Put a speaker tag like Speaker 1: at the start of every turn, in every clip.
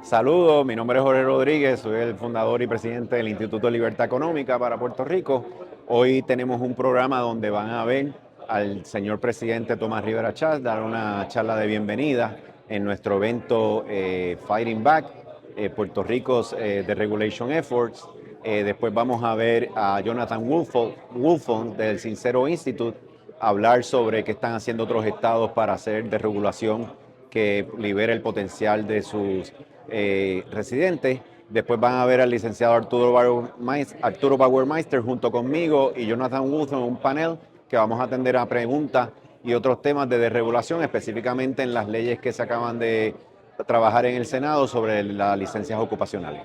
Speaker 1: Saludos, mi nombre es Jorge Rodríguez, soy el fundador y presidente del Instituto de Libertad Económica para Puerto Rico. Hoy tenemos un programa donde van a ver al señor presidente Tomás Rivera Schatz dar una charla de bienvenida en nuestro evento Fighting Back, Puerto Rico's Deregulation Efforts. Después vamos a ver a Jonathan Wolfson del Cicero Institute hablar sobre qué están haciendo otros estados para hacer desregulación que libere el potencial de sus residentes. Después van a ver al licenciado Arturo Bauermeister junto conmigo y Jonathan Wolfson en un panel que vamos a atender a preguntas y otros temas de desregulación, específicamente en las leyes que se acaban de trabajar en el Senado sobre las licencias ocupacionales.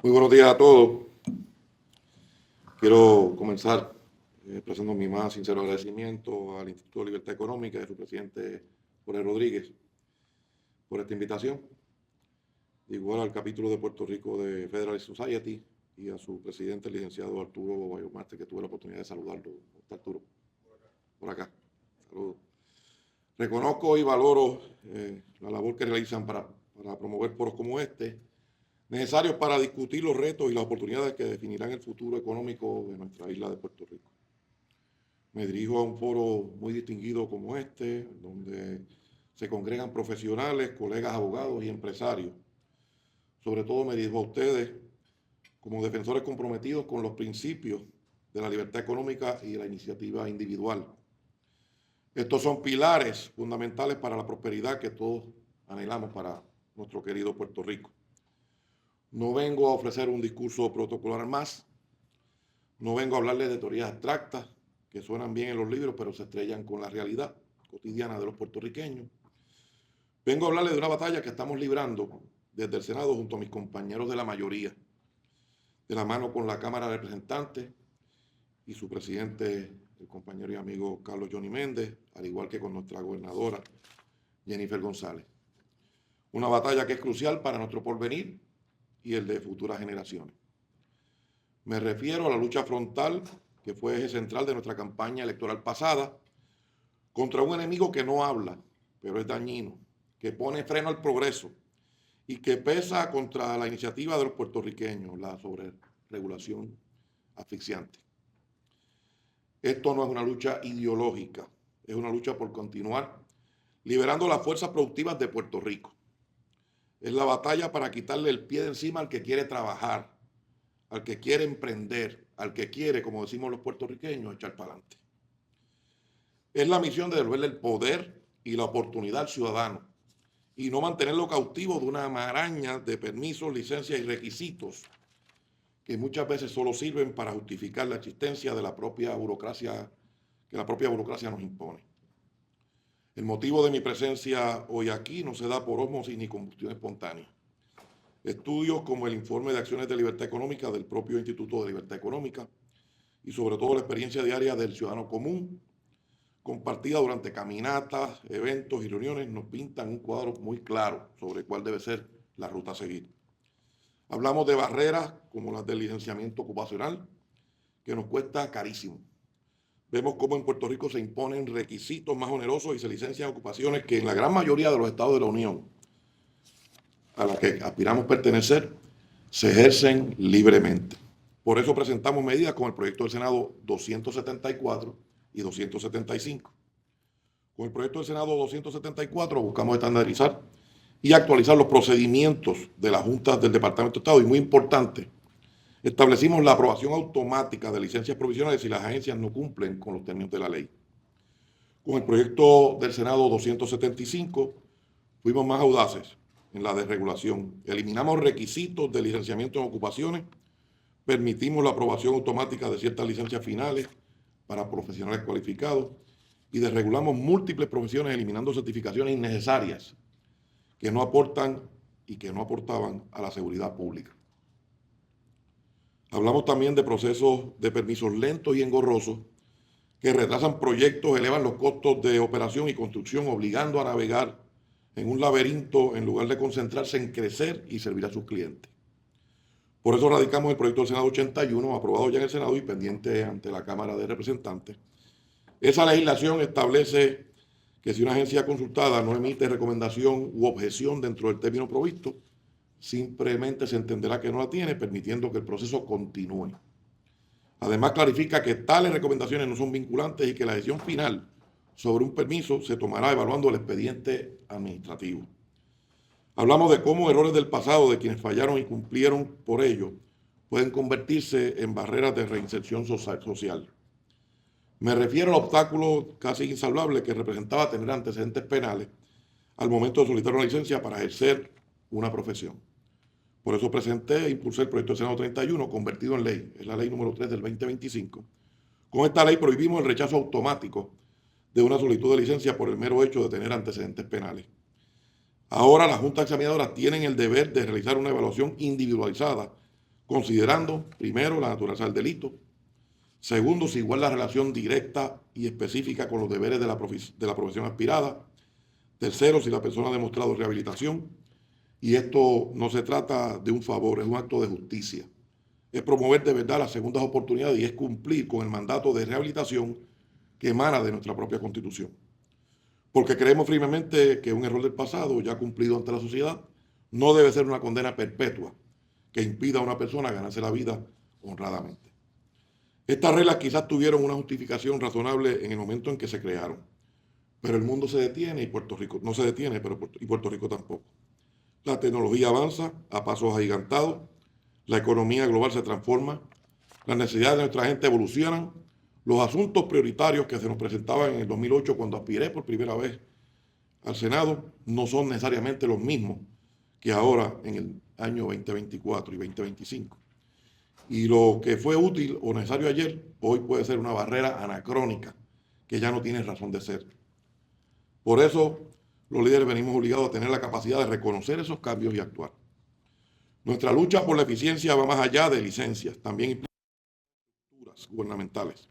Speaker 2: Muy buenos días a todos. Quiero comenzar expresando mi más sincero agradecimiento al Instituto de Libertad Económica y a su presidente Jorge Rodríguez por esta invitación. Igual al capítulo de Puerto Rico de Federal Society y a su presidente, el licenciado Arturo Bauermeister, que tuve la oportunidad de saludarlo. ¿Está Arturo? Por acá. Saludos. Reconozco y valoro la labor que realizan para promover foros como este, necesarios para discutir los retos y las oportunidades que definirán el futuro económico de nuestra isla de Puerto Rico. Me dirijo a un foro muy distinguido como este, donde se congregan profesionales, colegas abogados y empresarios. Sobre todo me dirijo a ustedes como defensores comprometidos con los principios de la libertad económica y de la iniciativa individual. Estos son pilares fundamentales para la prosperidad que todos anhelamos para nuestro querido Puerto Rico. No vengo a ofrecer un discurso protocolar más, no vengo a hablarles de teorías abstractas que suenan bien en los libros, pero se estrellan con la realidad cotidiana de los puertorriqueños. Vengo a hablarles de una batalla que estamos librando desde el Senado junto a mis compañeros de la mayoría, de la mano con la Cámara de Representantes y su presidente, el compañero y amigo Carlos Johnny Méndez, al igual que con nuestra gobernadora Jennifer González. Una batalla que es crucial para nuestro porvenir y el de futuras generaciones. Me refiero a la lucha frontal que fue eje central de nuestra campaña electoral pasada contra un enemigo que no habla, pero es dañino, que pone freno al progreso y que pesa contra la iniciativa de los puertorriqueños, la sobreregulación asfixiante. Esto no es una lucha ideológica, es una lucha por continuar liberando las fuerzas productivas de Puerto Rico. Es la batalla para quitarle el pie de encima al que quiere trabajar, al que quiere emprender, al que quiere, como decimos los puertorriqueños, echar para adelante. Es la misión de devolverle el poder y la oportunidad al ciudadano y no mantenerlo cautivo de una maraña de permisos, licencias y requisitos que muchas veces solo sirven para justificar la existencia de la propia burocracia que la propia burocracia nos impone. El motivo de mi presencia hoy aquí no se da por ósmosis ni combustión espontánea. Estudios como el informe de acciones de libertad económica del propio Instituto de Libertad Económica y sobre todo la experiencia diaria del ciudadano común, compartida durante caminatas, eventos y reuniones, nos pintan un cuadro muy claro sobre cuál debe ser la ruta a seguir. Hablamos de barreras como las del licenciamiento ocupacional, que nos cuesta carísimo. Vemos cómo en Puerto Rico se imponen requisitos más onerosos y se licencian ocupaciones que en la gran mayoría de los estados de la Unión a la que aspiramos pertenecer se ejercen libremente. Por eso presentamos medidas como el proyecto del Senado 274 y 275. Con el proyecto del Senado 274 buscamos estandarizar y actualizar los procedimientos de las juntas del Departamento de Estado y, muy importante, establecimos la aprobación automática de licencias provisionales si las agencias no cumplen con los términos de la ley. Con el proyecto del Senado 275 fuimos más audaces en la desregulación. Eliminamos requisitos de licenciamiento en ocupaciones, permitimos la aprobación automática de ciertas licencias finales para profesionales cualificados y desregulamos múltiples profesiones eliminando certificaciones innecesarias que no aportan y que no aportaban a la seguridad pública. Hablamos también de procesos de permisos lentos y engorrosos que retrasan proyectos, elevan los costos de operación y construcción, obligando a navegar en un laberinto en lugar de concentrarse en crecer y servir a sus clientes. Por eso radicamos el proyecto del Senado 81, aprobado ya en el Senado y pendiente ante la Cámara de Representantes. Esa legislación establece que si una agencia consultada no emite recomendación u objeción dentro del término provisto, simplemente se entenderá que no la tiene, permitiendo que el proceso continúe. Además, clarifica que tales recomendaciones no son vinculantes y que la decisión final sobre un permiso se tomará evaluando el expediente administrativo. Hablamos de cómo errores del pasado de quienes fallaron y cumplieron por ello pueden convertirse en barreras de reinserción social. Me refiero al obstáculo casi insalvable que representaba tener antecedentes penales al momento de solicitar una licencia para ejercer una profesión. Por eso presenté e impulsé el proyecto de Senado 31, convertido en ley. Es la ley número 3 del 2025. Con esta ley prohibimos el rechazo automático de una solicitud de licencia por el mero hecho de tener antecedentes penales. Ahora las juntas examinadoras tienen el deber de realizar una evaluación individualizada, considerando, primero, la naturaleza del delito, segundo, si igual la relación directa y específica con los deberes de la profesión aspirada, tercero, si la persona ha demostrado rehabilitación, y esto no se trata de un favor, es un acto de justicia. Es promover de verdad las segundas oportunidades y es cumplir con el mandato de rehabilitación que emana de nuestra propia Constitución. Porque creemos firmemente que un error del pasado, ya cumplido ante la sociedad, no debe ser una condena perpetua que impida a una persona ganarse la vida honradamente. Estas reglas quizás tuvieron una justificación razonable en el momento en que se crearon, pero el mundo se detiene y Puerto Rico no se detiene, y Puerto Rico tampoco. La tecnología avanza a pasos agigantados, la economía global se transforma, las necesidades de nuestra gente evolucionan, los asuntos prioritarios que se nos presentaban en el 2008 cuando aspiré por primera vez al Senado no son necesariamente los mismos que ahora en el año 2024 y 2025. Y lo que fue útil o necesario ayer, hoy puede ser una barrera anacrónica que ya no tiene razón de ser. Por eso, los líderes venimos obligados a tener la capacidad de reconocer esos cambios y actuar. Nuestra lucha por la eficiencia va más allá de licencias, también implica estructuras gubernamentales.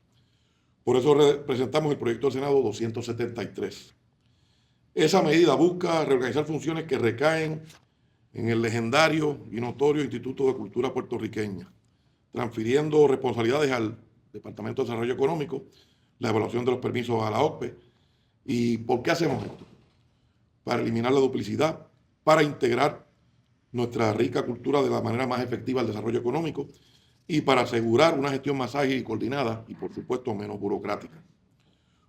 Speaker 2: Por eso presentamos el proyecto del Senado 273. Esa medida busca reorganizar funciones que recaen en el legendario y notorio Instituto de Cultura Puertorriqueña, transfiriendo responsabilidades al Departamento de Desarrollo Económico, la evaluación de los permisos a la OCPE. ¿Y por qué hacemos esto? Para eliminar la duplicidad, para integrar nuestra rica cultura de la manera más efectiva al desarrollo económico y para asegurar una gestión más ágil y coordinada y, por supuesto, menos burocrática.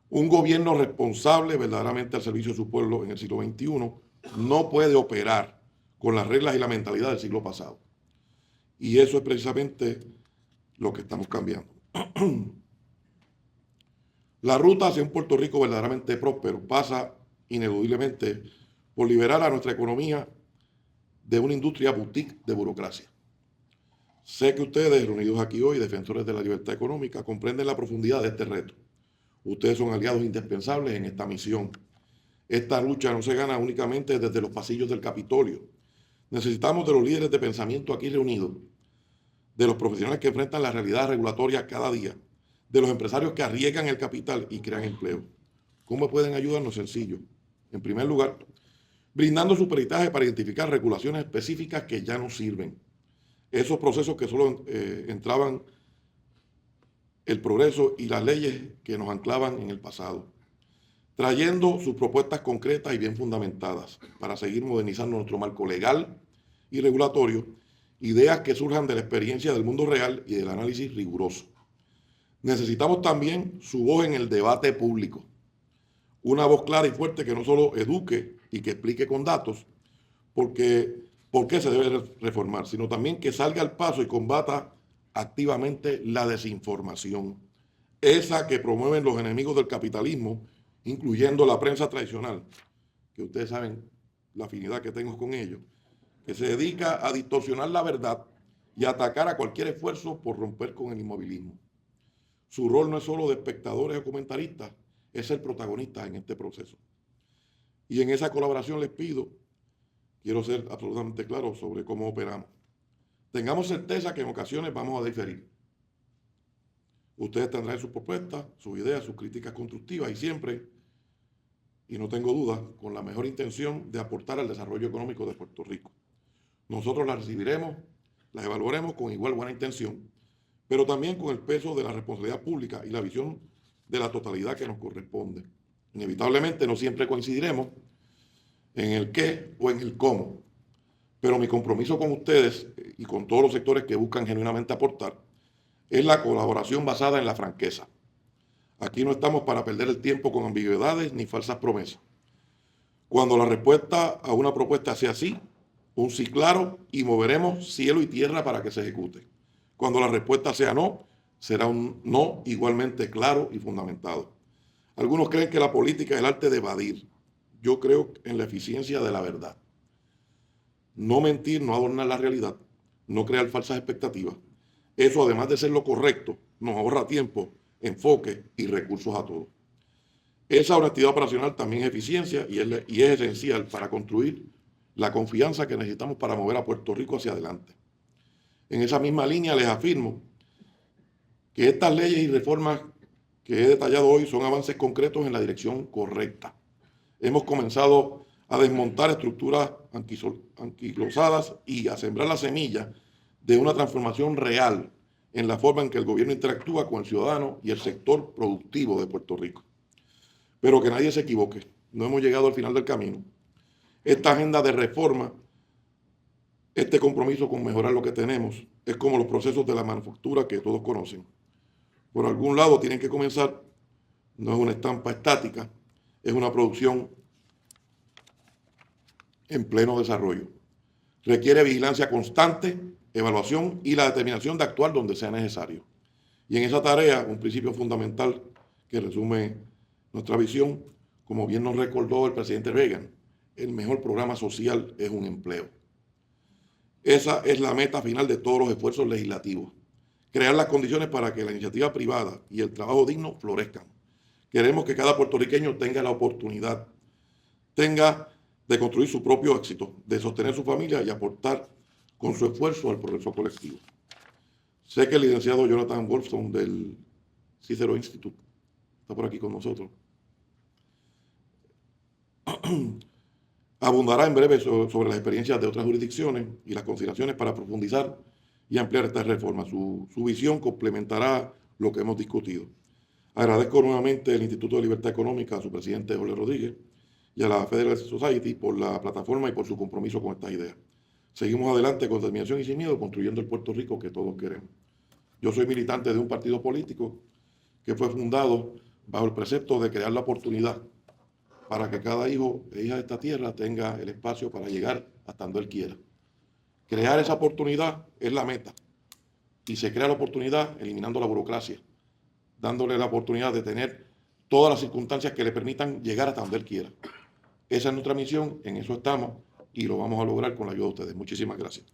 Speaker 2: Un gobierno responsable, verdaderamente al servicio de su pueblo en el siglo XXI, no puede operar con las reglas y la mentalidad del siglo pasado. Y eso es precisamente lo que estamos cambiando. La ruta hacia un Puerto Rico verdaderamente próspero pasa ineludiblemente por liberar a nuestra economía de una industria boutique de burocracia. Sé que ustedes, reunidos aquí hoy, defensores de la libertad económica, comprenden la profundidad de este reto. Ustedes son aliados indispensables en esta misión. Esta lucha no se gana únicamente desde los pasillos del Capitolio. Necesitamos de los líderes de pensamiento aquí reunidos, de los profesionales que enfrentan la realidad regulatoria cada día, de los empresarios que arriesgan el capital y crean empleo. ¿Cómo pueden ayudarnos? Sencillo. En primer lugar, brindando su peritaje para identificar regulaciones específicas que ya no sirven. Esos procesos que solo entraban el progreso y las leyes que nos anclaban en el pasado. Trayendo sus propuestas concretas y bien fundamentadas para seguir modernizando nuestro marco legal y regulatorio, ideas que surjan de la experiencia del mundo real y del análisis riguroso. Necesitamos también su voz en el debate público. Una voz clara y fuerte que no solo eduque y que explique con datos por qué se debe reformar, sino también que salga al paso y combata activamente la desinformación, esa que promueven los enemigos del capitalismo, incluyendo la prensa tradicional, que ustedes saben la afinidad que tengo con ellos, que se dedica a distorsionar la verdad y a atacar a cualquier esfuerzo por romper con el inmovilismo. Su rol no es solo de espectadores o comentaristas, es ser protagonistas en este proceso. Y en esa colaboración les pido, quiero ser absolutamente claro sobre cómo operamos. Tengamos certeza que en ocasiones vamos a diferir. Ustedes tendrán sus propuestas, sus ideas, sus críticas constructivas y siempre, y no tengo dudas, con la mejor intención de aportar al desarrollo económico de Puerto Rico. Nosotros las recibiremos, las evaluaremos con igual buena intención, pero también con el peso de la responsabilidad pública y la visión de la totalidad que nos corresponde. Inevitablemente no siempre coincidiremos en el qué o en el cómo, Pero mi compromiso con ustedes y con todos los sectores que buscan genuinamente aportar es la colaboración basada en la franqueza. Aquí no estamos para perder el tiempo con ambigüedades ni falsas promesas. Cuando la respuesta a una propuesta sea sí, un sí claro, y moveremos cielo y tierra para que se ejecute. Cuando la respuesta sea no, será un no igualmente claro y fundamentado. Algunos creen que la política es el arte de evadir. Yo creo en la eficiencia de la verdad. No mentir, no adornar la realidad, no crear falsas expectativas. Eso, además de ser lo correcto, nos ahorra tiempo, enfoque y recursos a todos. Esa honestidad operacional también es eficiencia y es esencial para construir la confianza que necesitamos para mover a Puerto Rico hacia adelante. En esa misma línea les afirmo que estas leyes y reformas que he detallado hoy son avances concretos en la dirección correcta. Hemos comenzado a desmontar estructuras anquilosadas y a sembrar la semilla de una transformación real en la forma en que el gobierno interactúa con el ciudadano y el sector productivo de Puerto Rico. Pero que nadie se equivoque, no hemos llegado al final del camino. Esta agenda de reforma, este compromiso con mejorar lo que tenemos, es como los procesos de la manufactura que todos conocen. Por algún lado tienen que comenzar, no es una estampa estática, es una producción en pleno desarrollo. Requiere vigilancia constante, evaluación y la determinación de actuar donde sea necesario. Y en esa tarea, un principio fundamental que resume nuestra visión, como bien nos recordó el presidente Reagan, el mejor programa social es un empleo. Esa es la meta final de todos los esfuerzos legislativos. Crear las condiciones para que la iniciativa privada y el trabajo digno florezcan. Queremos que cada puertorriqueño tenga la oportunidad, de construir su propio éxito, de sostener su familia y aportar con su esfuerzo al progreso colectivo. Sé que el licenciado Jonathan Wolfson del Cicero Institute está por aquí con nosotros. Abundará en breve sobre las experiencias de otras jurisdicciones y las consideraciones para profundizar y ampliar esta reforma. Su visión complementará lo que hemos discutido. Agradezco nuevamente al Instituto de Libertad Económica, a su presidente Jorge Rodríguez, y a la Federal Society por la plataforma y por su compromiso con estas ideas. Seguimos adelante con determinación y sin miedo, construyendo el Puerto Rico que todos queremos. Yo soy militante de un partido político que fue fundado bajo el precepto de crear la oportunidad para que cada hijo e hija de esta tierra tenga el espacio para llegar hasta donde él quiera. Crear esa oportunidad es la meta. Y se crea la oportunidad eliminando la burocracia, dándole la oportunidad de tener todas las circunstancias que le permitan llegar hasta donde él quiera. Esa es nuestra misión, en eso estamos y lo vamos a lograr con la ayuda de ustedes. Muchísimas gracias.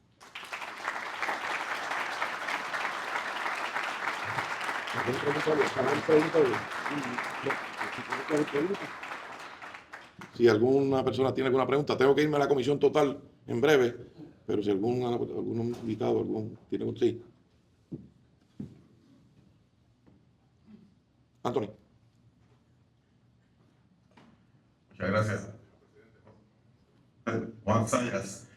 Speaker 2: Si alguna persona tiene alguna pregunta, tengo que irme a la comisión total en breve, pero si algún invitado, tiene un sí. Anthony.
Speaker 3: Muchas gracias. Juan Sayas,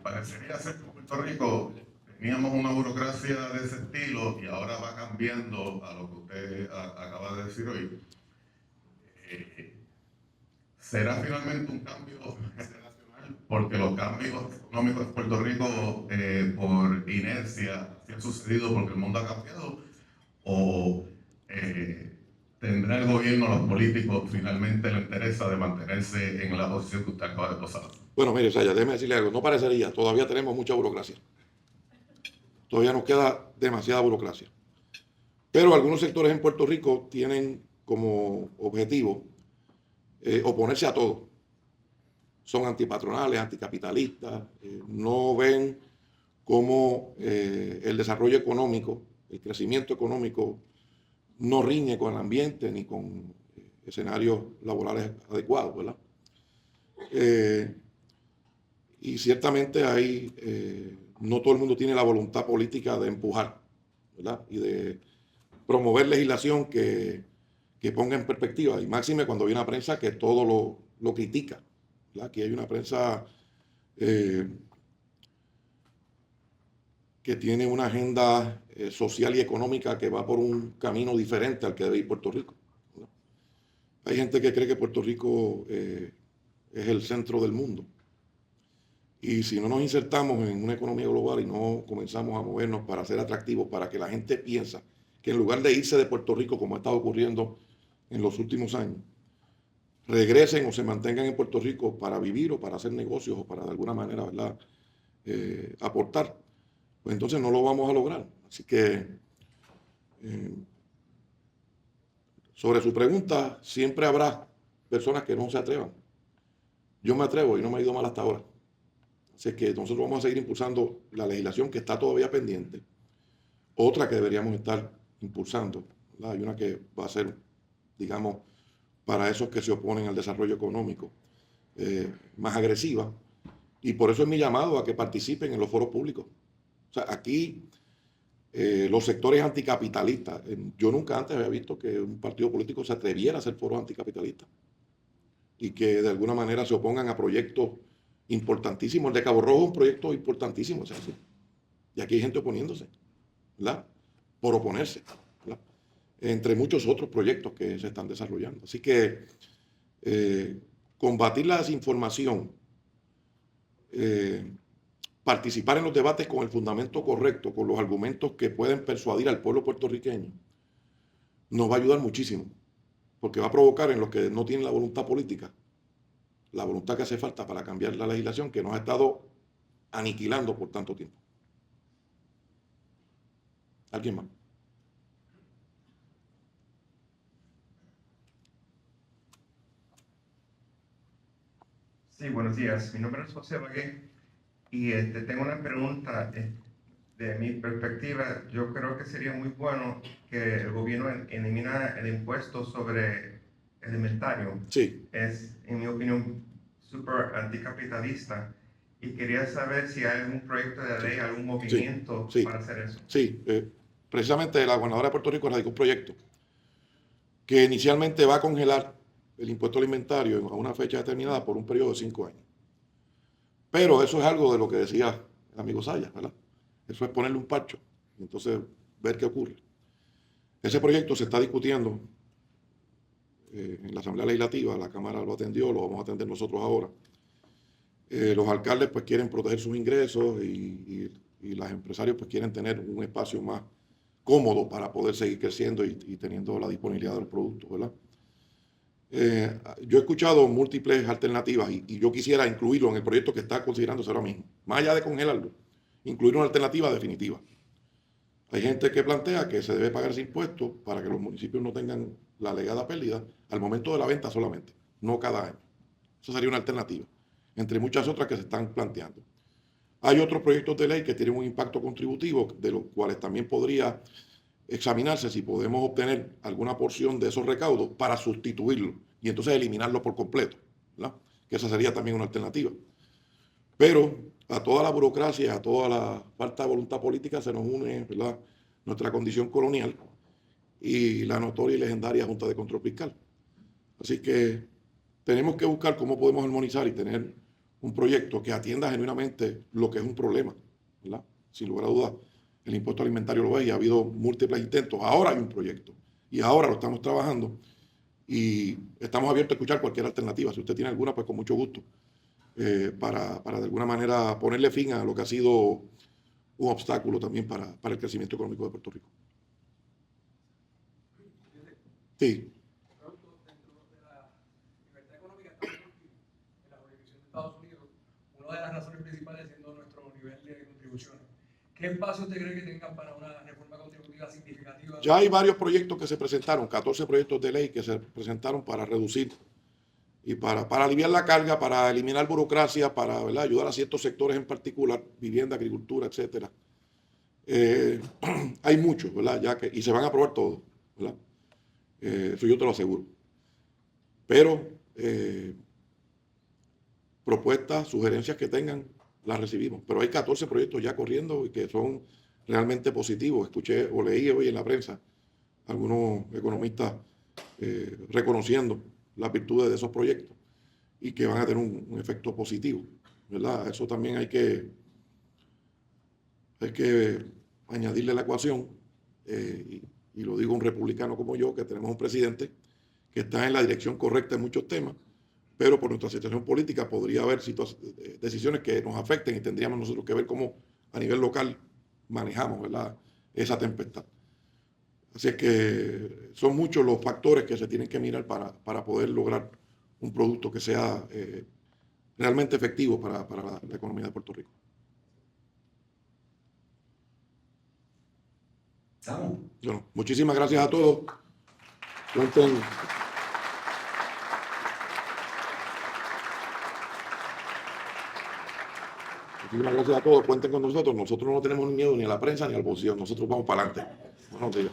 Speaker 3: parecería ser que en Puerto Rico teníamos una burocracia de ese estilo y ahora va cambiando a lo que usted acaba de decir hoy. ¿Será finalmente un cambio generacional? Porque los cambios económicos en Puerto Rico por inercia se han sucedido porque el mundo ha cambiado, o ¿tendrá el gobierno, los políticos, finalmente la interesa de mantenerse en la posición que usted acaba de posar?
Speaker 2: Bueno, mire, Saya, déjeme decirle algo. No parecería, todavía tenemos mucha burocracia. Todavía nos queda demasiada burocracia. Pero algunos sectores en Puerto Rico tienen como objetivo oponerse a todo. Son antipatronales, anticapitalistas, no ven cómo el desarrollo económico, el crecimiento económico no riñe con el ambiente ni con escenarios laborales adecuados, ¿verdad? Y ciertamente no todo el mundo tiene la voluntad política de empujar, ¿verdad? Y de promover legislación que ponga en perspectiva, y máxime cuando hay una prensa que todo lo critica, ¿verdad? Aquí hay una prensa que tiene una agenda social y económica que va por un camino diferente al que debe ir Puerto Rico, ¿verdad? Hay gente que cree que Puerto Rico es el centro del mundo. Y si no nos insertamos en una economía global y no comenzamos a movernos para ser atractivos, para que la gente piensa que en lugar de irse de Puerto Rico, como ha estado ocurriendo en los últimos años, regresen o se mantengan en Puerto Rico para vivir o para hacer negocios o para de alguna manera, ¿verdad?, aportar, pues entonces no lo vamos a lograr. Así que, sobre su pregunta, siempre habrá personas que no se atrevan. Yo me atrevo y no me ha ido mal hasta ahora. Así que nosotros vamos a seguir impulsando la legislación que está todavía pendiente. Otra que deberíamos estar impulsando, ¿verdad? Hay una que va a ser, digamos, para esos que se oponen al desarrollo económico, más agresiva. Y por eso es mi llamado a que participen en los foros públicos. O sea, aquí los sectores anticapitalistas, yo nunca antes había visto que un partido político se atreviera a hacer foros anticapitalistas y que de alguna manera se opongan a proyectos importantísimos. El de Cabo Rojo es un proyecto importantísimo, ¿sí? Y aquí hay gente oponiéndose, ¿verdad?, por oponerse, ¿verdad?, entre muchos otros proyectos que se están desarrollando. Así que combatir la desinformación, participar en los debates con el fundamento correcto, con los argumentos que pueden persuadir al pueblo puertorriqueño, nos va a ayudar muchísimo, porque va a provocar en los que no tienen la voluntad política, la voluntad que hace falta para cambiar la legislación que nos ha estado aniquilando por tanto tiempo. ¿Alguien más?
Speaker 4: Sí, buenos días. Mi nombre es José L. Y tengo una pregunta. De mi perspectiva, yo creo que sería muy bueno que el gobierno elimina el impuesto sobre el inventario.
Speaker 2: Sí.
Speaker 4: Es, en mi opinión, súper anticapitalista. Y quería saber si hay algún proyecto de ley, algún movimiento para hacer eso.
Speaker 2: Sí, precisamente la gobernadora de Puerto Rico radicó un proyecto que inicialmente va a congelar el impuesto al inventario a una fecha determinada por un periodo de 5 años. Pero eso es algo de lo que decía el amigo Sayas, ¿verdad? Eso es ponerle un parcho y entonces ver qué ocurre. Ese proyecto se está discutiendo en la Asamblea Legislativa, la Cámara lo atendió, lo vamos a atender nosotros ahora. Los alcaldes pues quieren proteger sus ingresos y los empresarios pues quieren tener un espacio más cómodo para poder seguir creciendo y teniendo la disponibilidad de los productos, ¿verdad? Yo he escuchado múltiples alternativas y yo quisiera incluirlo en el proyecto que está considerándose ahora mismo. Más allá de congelarlo, incluir una alternativa definitiva. Hay gente que plantea que se debe pagar ese impuesto para que los municipios no tengan la alegada pérdida al momento de la venta solamente, no cada año. Esa sería una alternativa, entre muchas otras que se están planteando. Hay otros proyectos de ley que tienen un impacto contributivo, de los cuales también podría examinarse si podemos obtener alguna porción de esos recaudos para sustituirlo y entonces eliminarlo por completo, ¿verdad? Que esa sería también una alternativa. Pero a toda la burocracia, a toda la falta de voluntad política se nos une, ¿verdad?, nuestra condición colonial y la notoria y legendaria Junta de Control Fiscal. Así que tenemos que buscar cómo podemos armonizar y tener un proyecto que atienda genuinamente lo que es un problema, ¿verdad? Sin lugar a dudas, el impuesto alimentario lo es y ha habido múltiples intentos. Ahora hay un proyecto y ahora lo estamos trabajando y estamos abiertos a escuchar cualquier alternativa. Si usted tiene alguna, pues con mucho gusto, para de alguna manera ponerle fin a lo que ha sido un obstáculo también para el crecimiento económico de Puerto Rico. Sí.
Speaker 5: Estados Unidos, una de las razones principales siendo nuestro nivel de contribuciones. ¿Qué espacio usted cree que tengan para una reforma contributiva significativa?
Speaker 2: Ya hay varios proyectos que se presentaron, 14 proyectos de ley que se presentaron para reducir y para aliviar la carga, para eliminar burocracia, para, ¿verdad?, ayudar a ciertos sectores en particular, vivienda, agricultura, etcétera. Hay muchos, ¿verdad?, y se van a aprobar todos, ¿verdad? Eso yo te lo aseguro. Pero propuestas, sugerencias que tengan, las recibimos. Pero hay 14 proyectos ya corriendo y que son realmente positivos. Escuché o leí hoy en la prensa algunos economistas reconociendo las virtudes de esos proyectos y que van a tener un efecto positivo, ¿verdad? Eso también hay que añadirle a la ecuación, y lo digo un republicano como yo, que tenemos un presidente que está en la dirección correcta en muchos temas, pero por nuestra situación política podría haber decisiones que nos afecten y tendríamos nosotros que ver cómo a nivel local manejamos, ¿verdad?, esa tempestad. Así es que son muchos los factores que se tienen que mirar para poder lograr un producto que sea realmente efectivo para la economía de Puerto Rico. Bueno, muchísimas gracias a todos. Cuenten. Muchísimas gracias a todos. Cuenten con nosotros. Nosotros no tenemos miedo ni a la prensa ni al bolsillo. Nosotros vamos para adelante. Buenos días.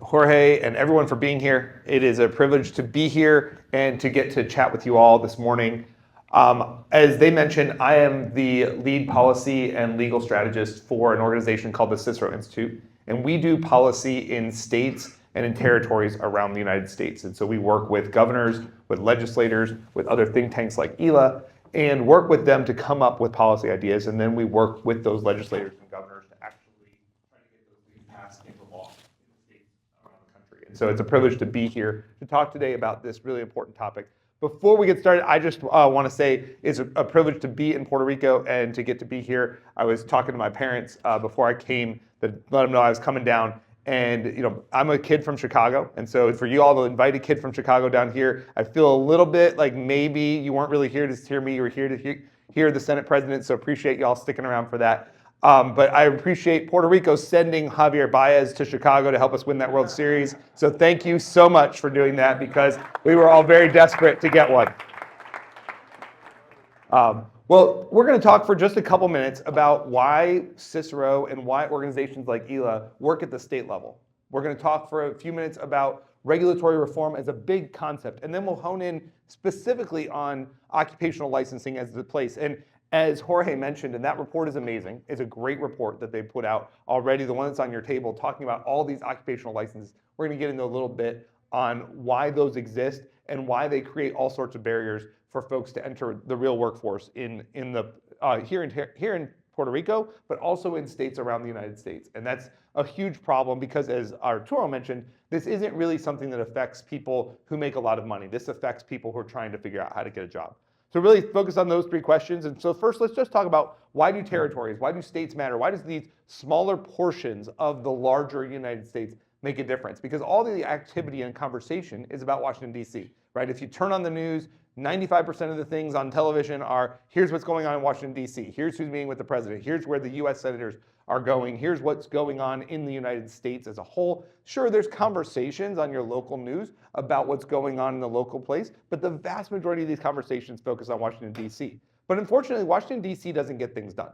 Speaker 6: Jorge and everyone for being here. It is a privilege to be here and to get to chat with you all this morning. As they mentioned, I am the lead policy and legal strategist for an organization called the Cicero Institute, and we do policy in states and in territories around the United States. And so we work with governors, with legislators, with other think tanks like ILE, and work with them to come up with policy ideas, and then we work with those legislators and governors to actually try to get those things passed into law in the states around the country. And so it's a privilege to be here to talk today about this really important topic. Before we get started, I just want to say it's a privilege to be in Puerto Rico and to get to be here. I was talking to my parents before I came to let them know I was coming down. And I'm a kid from Chicago, and so for you all to invite a kid from Chicago down here, I feel a little bit like maybe you weren't really here to hear me, you were here to hear the Senate President, so appreciate y'all sticking around for that. But I appreciate Puerto Rico sending Javier Baez to Chicago to help us win that World Series. So thank you so much for doing that, because we were all very desperate to get one. Well, we're going to talk for just a couple minutes about why Cicero and why organizations like ILE work at the state level. We're going to talk for a few minutes about regulatory reform as a big concept, and then we'll hone in specifically on occupational licensing as the place. And as Jorge mentioned, and that report is amazing, it's a great report that they put out already, the one that's on your table, talking about all these occupational licenses. We're going to get into a little bit on why those exist and why they create all sorts of barriers for folks to enter the real workforce here in Puerto Rico, but also in states around the United States. And that's a huge problem because, as Arturo mentioned, this isn't really something that affects people who make a lot of money. This affects people who are trying to figure out how to get a job. So really focus on those three questions. And so first, let's just talk about why do territories, why do states matter? Why does these smaller portions of the larger United States make a difference? Because all the activity and conversation is about Washington, D.C., right? If you turn on the news, 95% of the things on television are, here's what's going on in Washington, D.C., here's who's meeting with the president, here's where the U.S. senators are going, here's what's going on in the United States as a whole. Sure, there's conversations on your local news about what's going on in the local place, but the vast majority of these conversations focus on Washington, D.C. But unfortunately, Washington, D.C. doesn't get things done.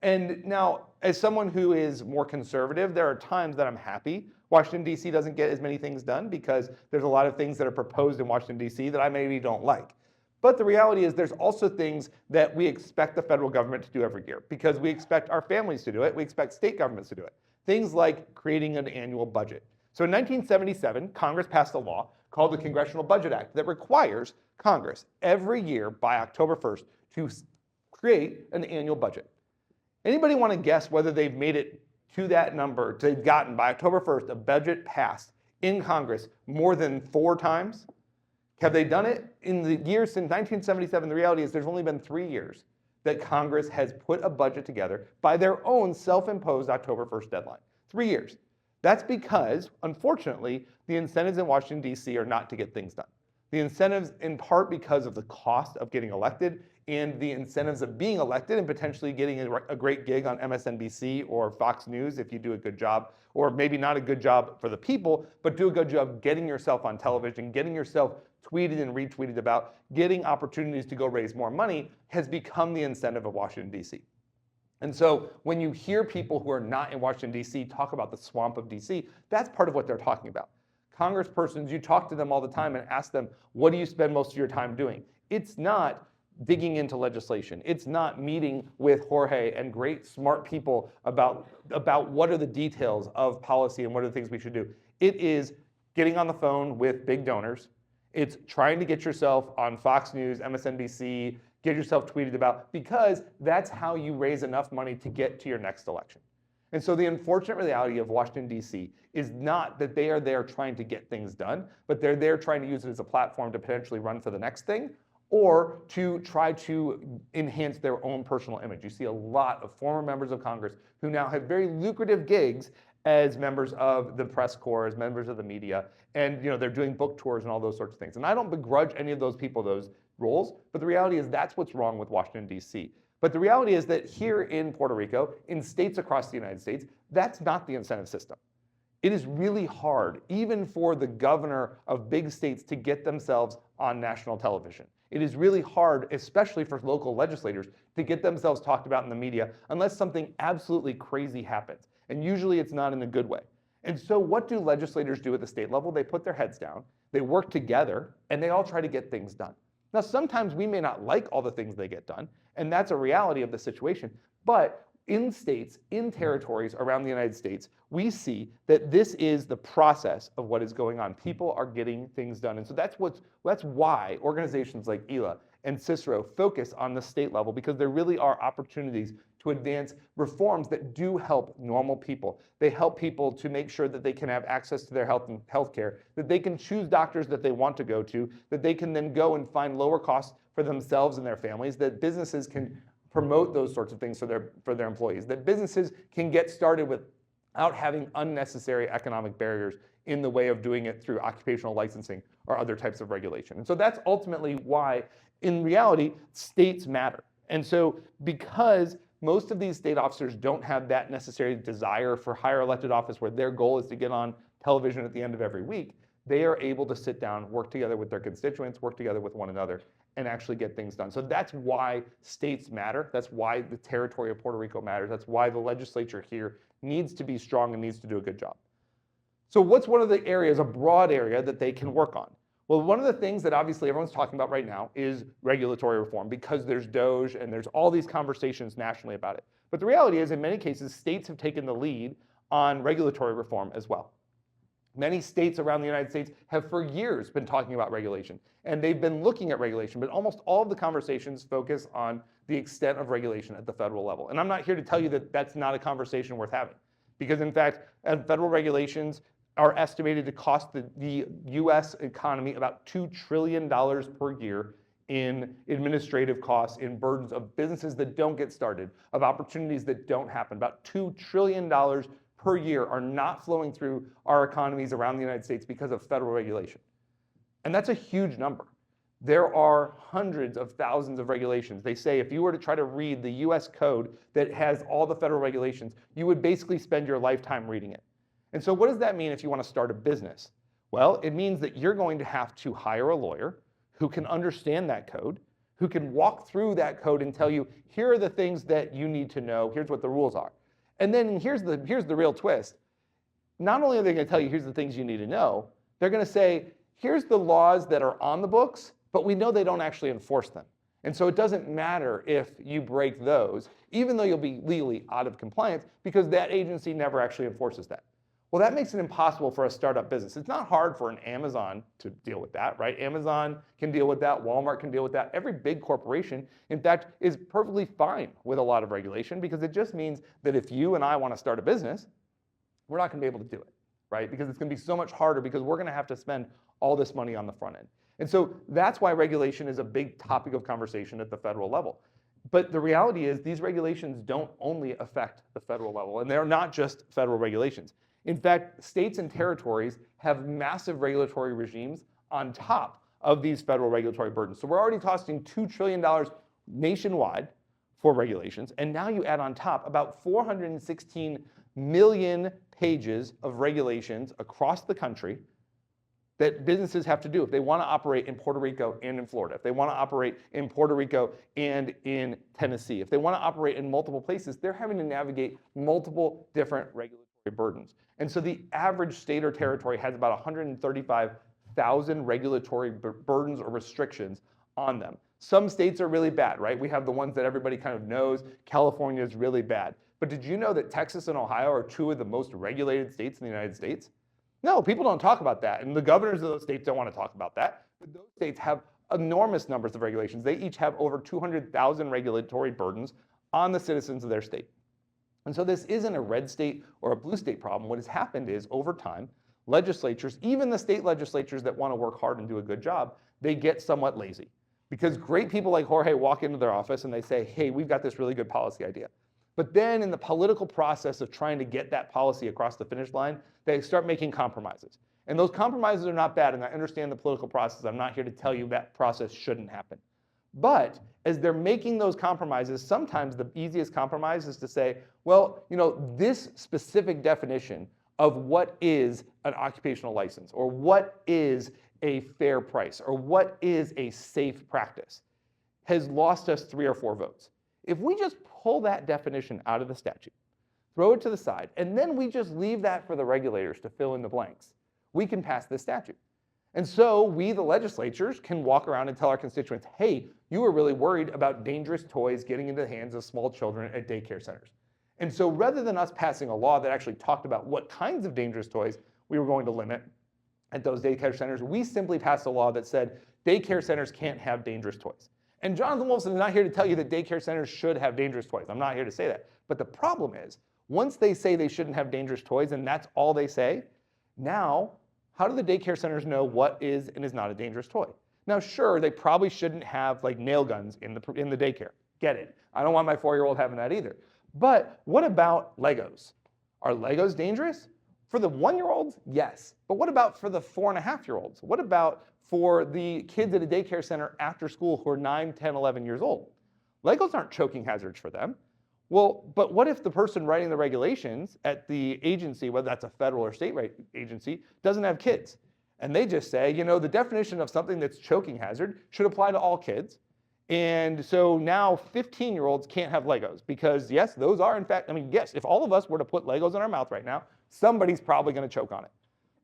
Speaker 6: And now, as someone who is more conservative, there are times that I'm happy Washington, D.C. doesn't get as many things done, because there's a lot of things that are proposed in Washington, D.C. that I maybe don't like. But the reality is there's also things that we expect the federal government to do every year, because we expect our families to do it, we expect state governments to do it. Things like creating an annual budget. So in 1977, Congress passed a law called the Congressional Budget Act that requires Congress every year by October 1st to create an annual budget. Anybody want to guess whether they've made it to that number, they've gotten by October 1st a budget passed in Congress more than 4 times? Have they done it in the years since 1977? The reality is there's only been 3 years that Congress has put a budget together by their own self-imposed October 1st deadline. 3 years. That's because, unfortunately, the incentives in Washington, D.C. are not to get things done. The incentives, in part because of the cost of getting elected and the incentives of being elected and potentially getting a great gig on MSNBC or Fox News if you do a good job, or maybe not a good job for the people, but do a good job getting yourself on television, getting yourself tweeted and retweeted about, getting opportunities to go raise more money has become the incentive of Washington, D.C. And so when you hear people who are not in Washington, D.C. talk about the swamp of D.C., that's part of what they're talking about. Congresspersons, you talk to them all the time and ask them, what do you spend most of your time doing? It's not digging into legislation. It's not meeting with Jorge and great smart people about what are the details of policy and what are the things we should do. It is getting on the phone with big donors. It's trying to get yourself on Fox News, MSNBC, get yourself tweeted about, because that's how you raise enough money to get to your next election. And so the unfortunate reality of Washington, D.C. is not that they are there trying to get things done, but they're there trying to use it as a platform to potentially run for the next thing, or to try to enhance their own personal image. You see a lot of former members of Congress who now have very lucrative gigs as members of the press corps, as members of the media, and they're doing book tours and all those sorts of things. And I don't begrudge any of those people those roles, but the reality is that's what's wrong with Washington, D.C. But the reality is that here in Puerto Rico, in states across the United States, that's not the incentive system. It is really hard, even for the governor of big states, to get themselves on national television. It is really hard, especially for local legislators, to get themselves talked about in the media unless something absolutely crazy happens. And usually it's not in a good way. And so what do legislators do at the state level? They put their heads down, they work together, and they all try to get things done. Now, sometimes we may not like all the things they get done, and that's a reality of the situation. But in states, in territories around the United States, we see that this is the process of what is going on. People are getting things done. And so that's why organizations like ILE and Cicero focus on the state level, because there really are opportunities to advance reforms that do help normal people. They help people to make sure that they can have access to their health care, that they can choose doctors that they want to go to, that they can then go and find lower costs for themselves and their families, that businesses can promote those sorts of things for their employees, that businesses can get started without having unnecessary economic barriers in the way of doing it through occupational licensing or other types of regulation. And so that's ultimately why, in reality, states matter. And so because most of these state officers don't have that necessary desire for higher elected office where their goal is to get on television at the end of every week, they are able to sit down, work together with their constituents, work together with one another, and actually get things done. So that's why states matter. That's why the territory of Puerto Rico matters. That's why the legislature here needs to be strong and needs to do a good job. So what's one of the areas, a broad area, that they can work on? Well, one of the things that obviously everyone's talking about right now is regulatory reform, because there's DOGE and there's all these conversations nationally about it. But the reality is, in many cases, states have taken the lead on regulatory reform as well. Many states around the United States have for years been talking about regulation, and they've been looking at regulation, but almost all of the conversations focus on the extent of regulation at the federal level. And I'm not here to tell you that that's not a conversation worth having, because in fact, federal regulations are estimated to cost the US economy about $2 trillion per year in administrative costs, in burdens of businesses that don't get started, of opportunities that don't happen. About $2 trillion per year are not flowing through our economies around the United States because of federal regulation. And that's a huge number. There are hundreds of thousands of regulations. They say if you were to try to read the US code that has all the federal regulations, you would basically spend your lifetime reading it. And so what does that mean if you want to start a business? Well, it means that you're going to have to hire a lawyer who can understand that code, who can walk through that code and tell you, here are the things that you need to know, here's what the rules are. And then here's the real twist. Not only are they going to tell you, here's the things you need to know, they're going to say, here's the laws that are on the books, but we know they don't actually enforce them. And so it doesn't matter if you break those, even though you'll be legally out of compliance, because that agency never actually enforces that. Well, that makes it impossible for a startup business. It's not hard for an Amazon to deal with that, right? Amazon can deal with that, Walmart can deal with that. Every big corporation, in fact, is perfectly fine with a lot of regulation, because it just means that if you and I want to start a business, we're not going to be able to do it, right? Because it's going to be so much harder, because we're going to have to spend all this money on the front end. And so that's why regulation is a big topic of conversation at the federal level. But the reality is these regulations don't only affect the federal level, and they're not just federal regulations. In fact, states and territories have massive regulatory regimes on top of these federal regulatory burdens. So we're already costing $2 trillion nationwide for regulations, and now you add on top about 416 million pages of regulations across the country that businesses have to do if they want to operate in Puerto Rico and in Florida, if they want to operate in Puerto Rico and in Tennessee, if they want to operate in multiple places, they're having to navigate multiple different regulatory burdens. And so the average state or territory has about 135,000 regulatory burdens or restrictions on them. Some states are really bad, right? We have the ones that everybody kind of knows. California is really bad. But did you know that Texas and Ohio are two of the most regulated states in the United States? No, people don't talk about that. And the governors of those states don't want to talk about that. But those states have enormous numbers of regulations. They each have over 200,000 regulatory burdens on the citizens of their state. And so this isn't a red state or a blue state problem. What has happened is, over time, legislatures, even the state legislatures that want to work hard and do a good job, they get somewhat lazy. Because great people like Jorge walk into their office and they say, hey, we've got this really good policy idea. But then in the political process of trying to get that policy across the finish line, they start making compromises. And those compromises are not bad, and I understand the political process. I'm not here to tell you that process shouldn't happen. But as they're making those compromises, sometimes the easiest compromise is to say, well, this specific definition of what is an occupational license, or what is a fair price, or what is a safe practice, has lost us 3 or 4 votes. If we just pull that definition out of the statute, throw it to the side, and then we just leave that for the regulators to fill in the blanks, we can pass this statute. And so we, the legislatures, can walk around and tell our constituents, hey, you were really worried about dangerous toys getting into the hands of small children at daycare centers. And so rather than us passing a law that actually talked about what kinds of dangerous toys we were going to limit at those daycare centers, we simply passed a law that said daycare centers can't have dangerous toys. And Jonathan Wolfson is not here to tell you that daycare centers should have dangerous toys. I'm not here to say that. But the problem is, once they say they shouldn't have dangerous toys and that's all they say, now how do the daycare centers know what is and is not a dangerous toy? Now, sure, they probably shouldn't have like nail guns in the daycare. Get it. I don't want my 4-year-old having that either. But what about Legos? Are Legos dangerous? For the 1-year-olds, yes. But what about for the 4.5-year-olds? What about for the kids at a daycare center after school who are 9, 10, 11 years old? Legos aren't choking hazards for them. Well, but what if the person writing the regulations at the agency, whether that's a federal or state agency, doesn't have kids? And they just say, the definition of something that's choking hazard should apply to all kids. And so now 15-year-olds can't have Legos because, yes, those are in fact, yes, if all of us were to put Legos in our mouth right now, somebody's probably going to choke on it.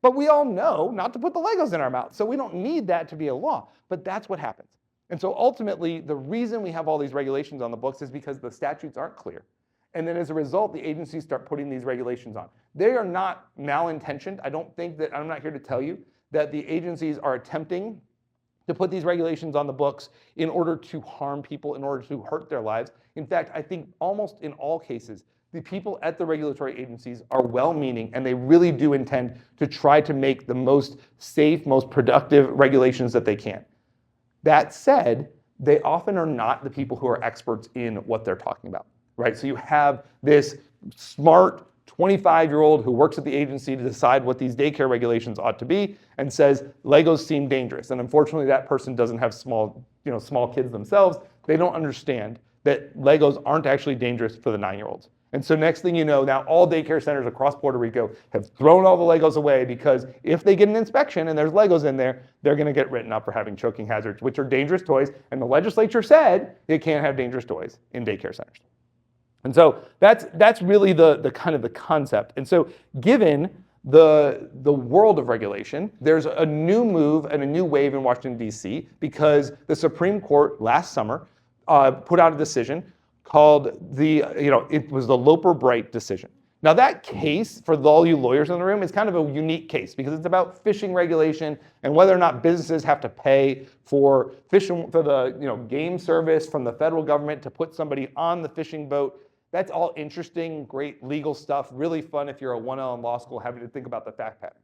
Speaker 6: But we all know not to put the Legos in our mouth, so we don't need that to be a law. But that's what happens. And so ultimately, the reason we have all these regulations on the books is because the statutes aren't clear. And then as a result, the agencies start putting these regulations on. They are not malintentioned. I'm not here to tell you that the agencies are attempting to put these regulations on the books in order to harm people, in order to hurt their lives. In fact, I think almost in all cases, the people at the regulatory agencies are well-meaning and they really do intend to try to make the most safe, most productive regulations that they can. That said, they often are not the people who are experts in what they're talking about, right? So you have this smart 25-year-old who works at the agency to decide what these daycare regulations ought to be and says Legos seem dangerous. And unfortunately, that person doesn't have small kids themselves. They don't understand that Legos aren't actually dangerous for the 9-year-olds. And so next thing you know, now all daycare centers across Puerto Rico have thrown all the Legos away because if they get an inspection and there's Legos in there, they're going to get written up for having choking hazards, which are dangerous toys. And the legislature said they can't have dangerous toys in daycare centers. And so that's really the kind of the concept. And so given the world of regulation, there's a new move and a new wave in Washington, D.C. because the Supreme Court last summer put out a decision called it was the Loper-Bright decision. Now that case, for all you lawyers in the room, is kind of a unique case because it's about fishing regulation and whether or not businesses have to pay for the game service from the federal government to put somebody on the fishing boat. That's all interesting, great legal stuff, really fun if you're a 1L in law school having to think about the fact pattern.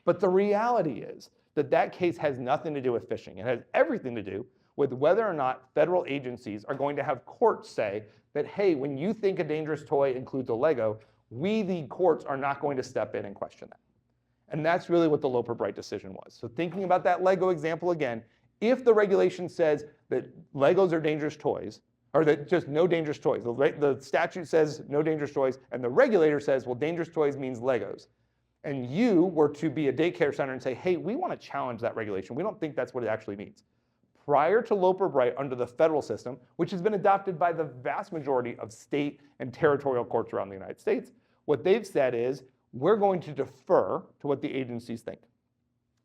Speaker 6: But the reality is that case has nothing to do with fishing. It has everything to do with whether or not federal agencies are going to have courts say that, hey, when you think a dangerous toy includes a Lego, we, the courts, are not going to step in and question that. And that's really what the Loper-Bright decision was. So thinking about that Lego example again, if the regulation says that Legos are dangerous toys, or that just no dangerous toys, the statute says no dangerous toys, and the regulator says, well, dangerous toys means Legos, and you were to be a daycare center and say, hey, we want to challenge that regulation. We don't think that's what it actually means. Prior to Loper-Bright under the federal system, which has been adopted by the vast majority of state and territorial courts around the United States, what they've said is, we're going to defer to what the agencies think.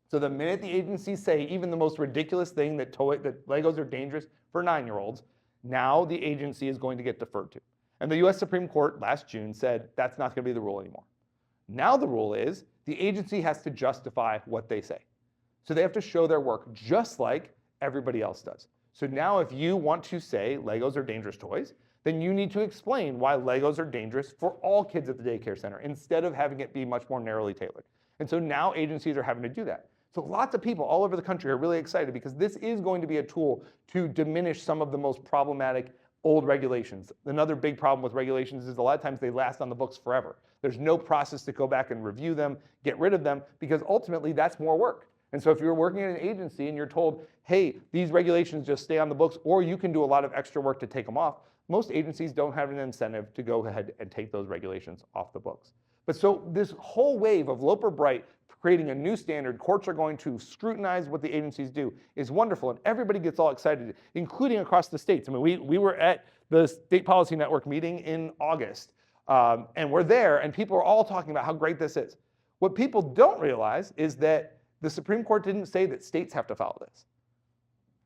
Speaker 6: So the minute the agencies say even the most ridiculous thing that Legos are dangerous for 9-year-olds, now the agency is going to get deferred to. And the US Supreme Court last June said that's not going to be the rule anymore. Now the rule is the agency has to justify what they say. So they have to show their work just like everybody else does. So now if you want to say Legos are dangerous toys, then you need to explain why Legos are dangerous for all kids at the daycare center instead of having it be much more narrowly tailored. And so now agencies are having to do that. So lots of people all over the country are really excited because this is going to be a tool to diminish some of the most problematic old regulations. Another big problem with regulations is a lot of times they last on the books forever. There's no process to go back and review them, get rid of them, because ultimately that's more work. And so if you're working at an agency and you're told, hey, these regulations just stay on the books, or you can do a lot of extra work to take them off, most agencies don't have an incentive to go ahead and take those regulations off the books. But so this whole wave of Loper Bright creating a new standard, courts are going to scrutinize what the agencies do, is wonderful, and everybody gets all excited, including across the states. I mean, we were at the State Policy Network meeting in August, and we're there, and people are all talking about how great this is. What people don't realize is that the Supreme Court didn't say that states have to follow this.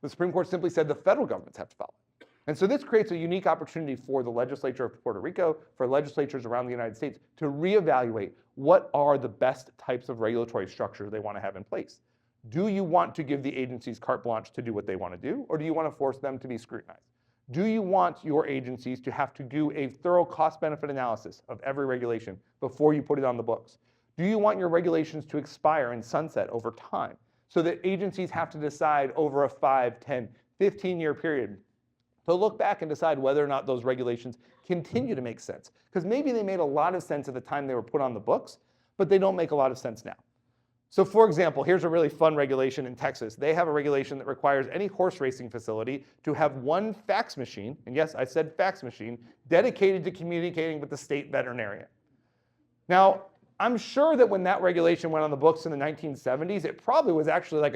Speaker 6: The Supreme Court simply said the federal governments have to follow it. And so this creates a unique opportunity for the legislature of Puerto Rico, for legislatures around the United States, to reevaluate what are the best types of regulatory structure they want to have in place. Do you want to give the agencies carte blanche to do what they want to do, or do you want to force them to be scrutinized? Do you want your agencies to have to do a thorough cost-benefit analysis of every regulation before you put it on the books? Do you want your regulations to expire and sunset over time so that agencies have to decide over a 5, 10, 15-year period to look back and decide whether or not those regulations continue to make sense? Because maybe they made a lot of sense at the time they were put on the books, but they don't make a lot of sense now. So for example, here's a really fun regulation in Texas. They have a regulation that requires any horse racing facility to have one fax machine, and yes, I said fax machine, dedicated to communicating with the state veterinarian. Now, I'm sure that when that regulation went on the books in the 1970s, it probably was actually like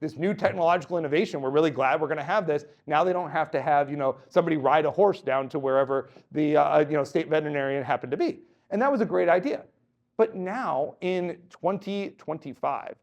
Speaker 6: this new technological innovation. We're really glad we're going to have this. Now they don't have to have, somebody ride a horse down to wherever the, state veterinarian happened to be. And that was a great idea. But now in 2025,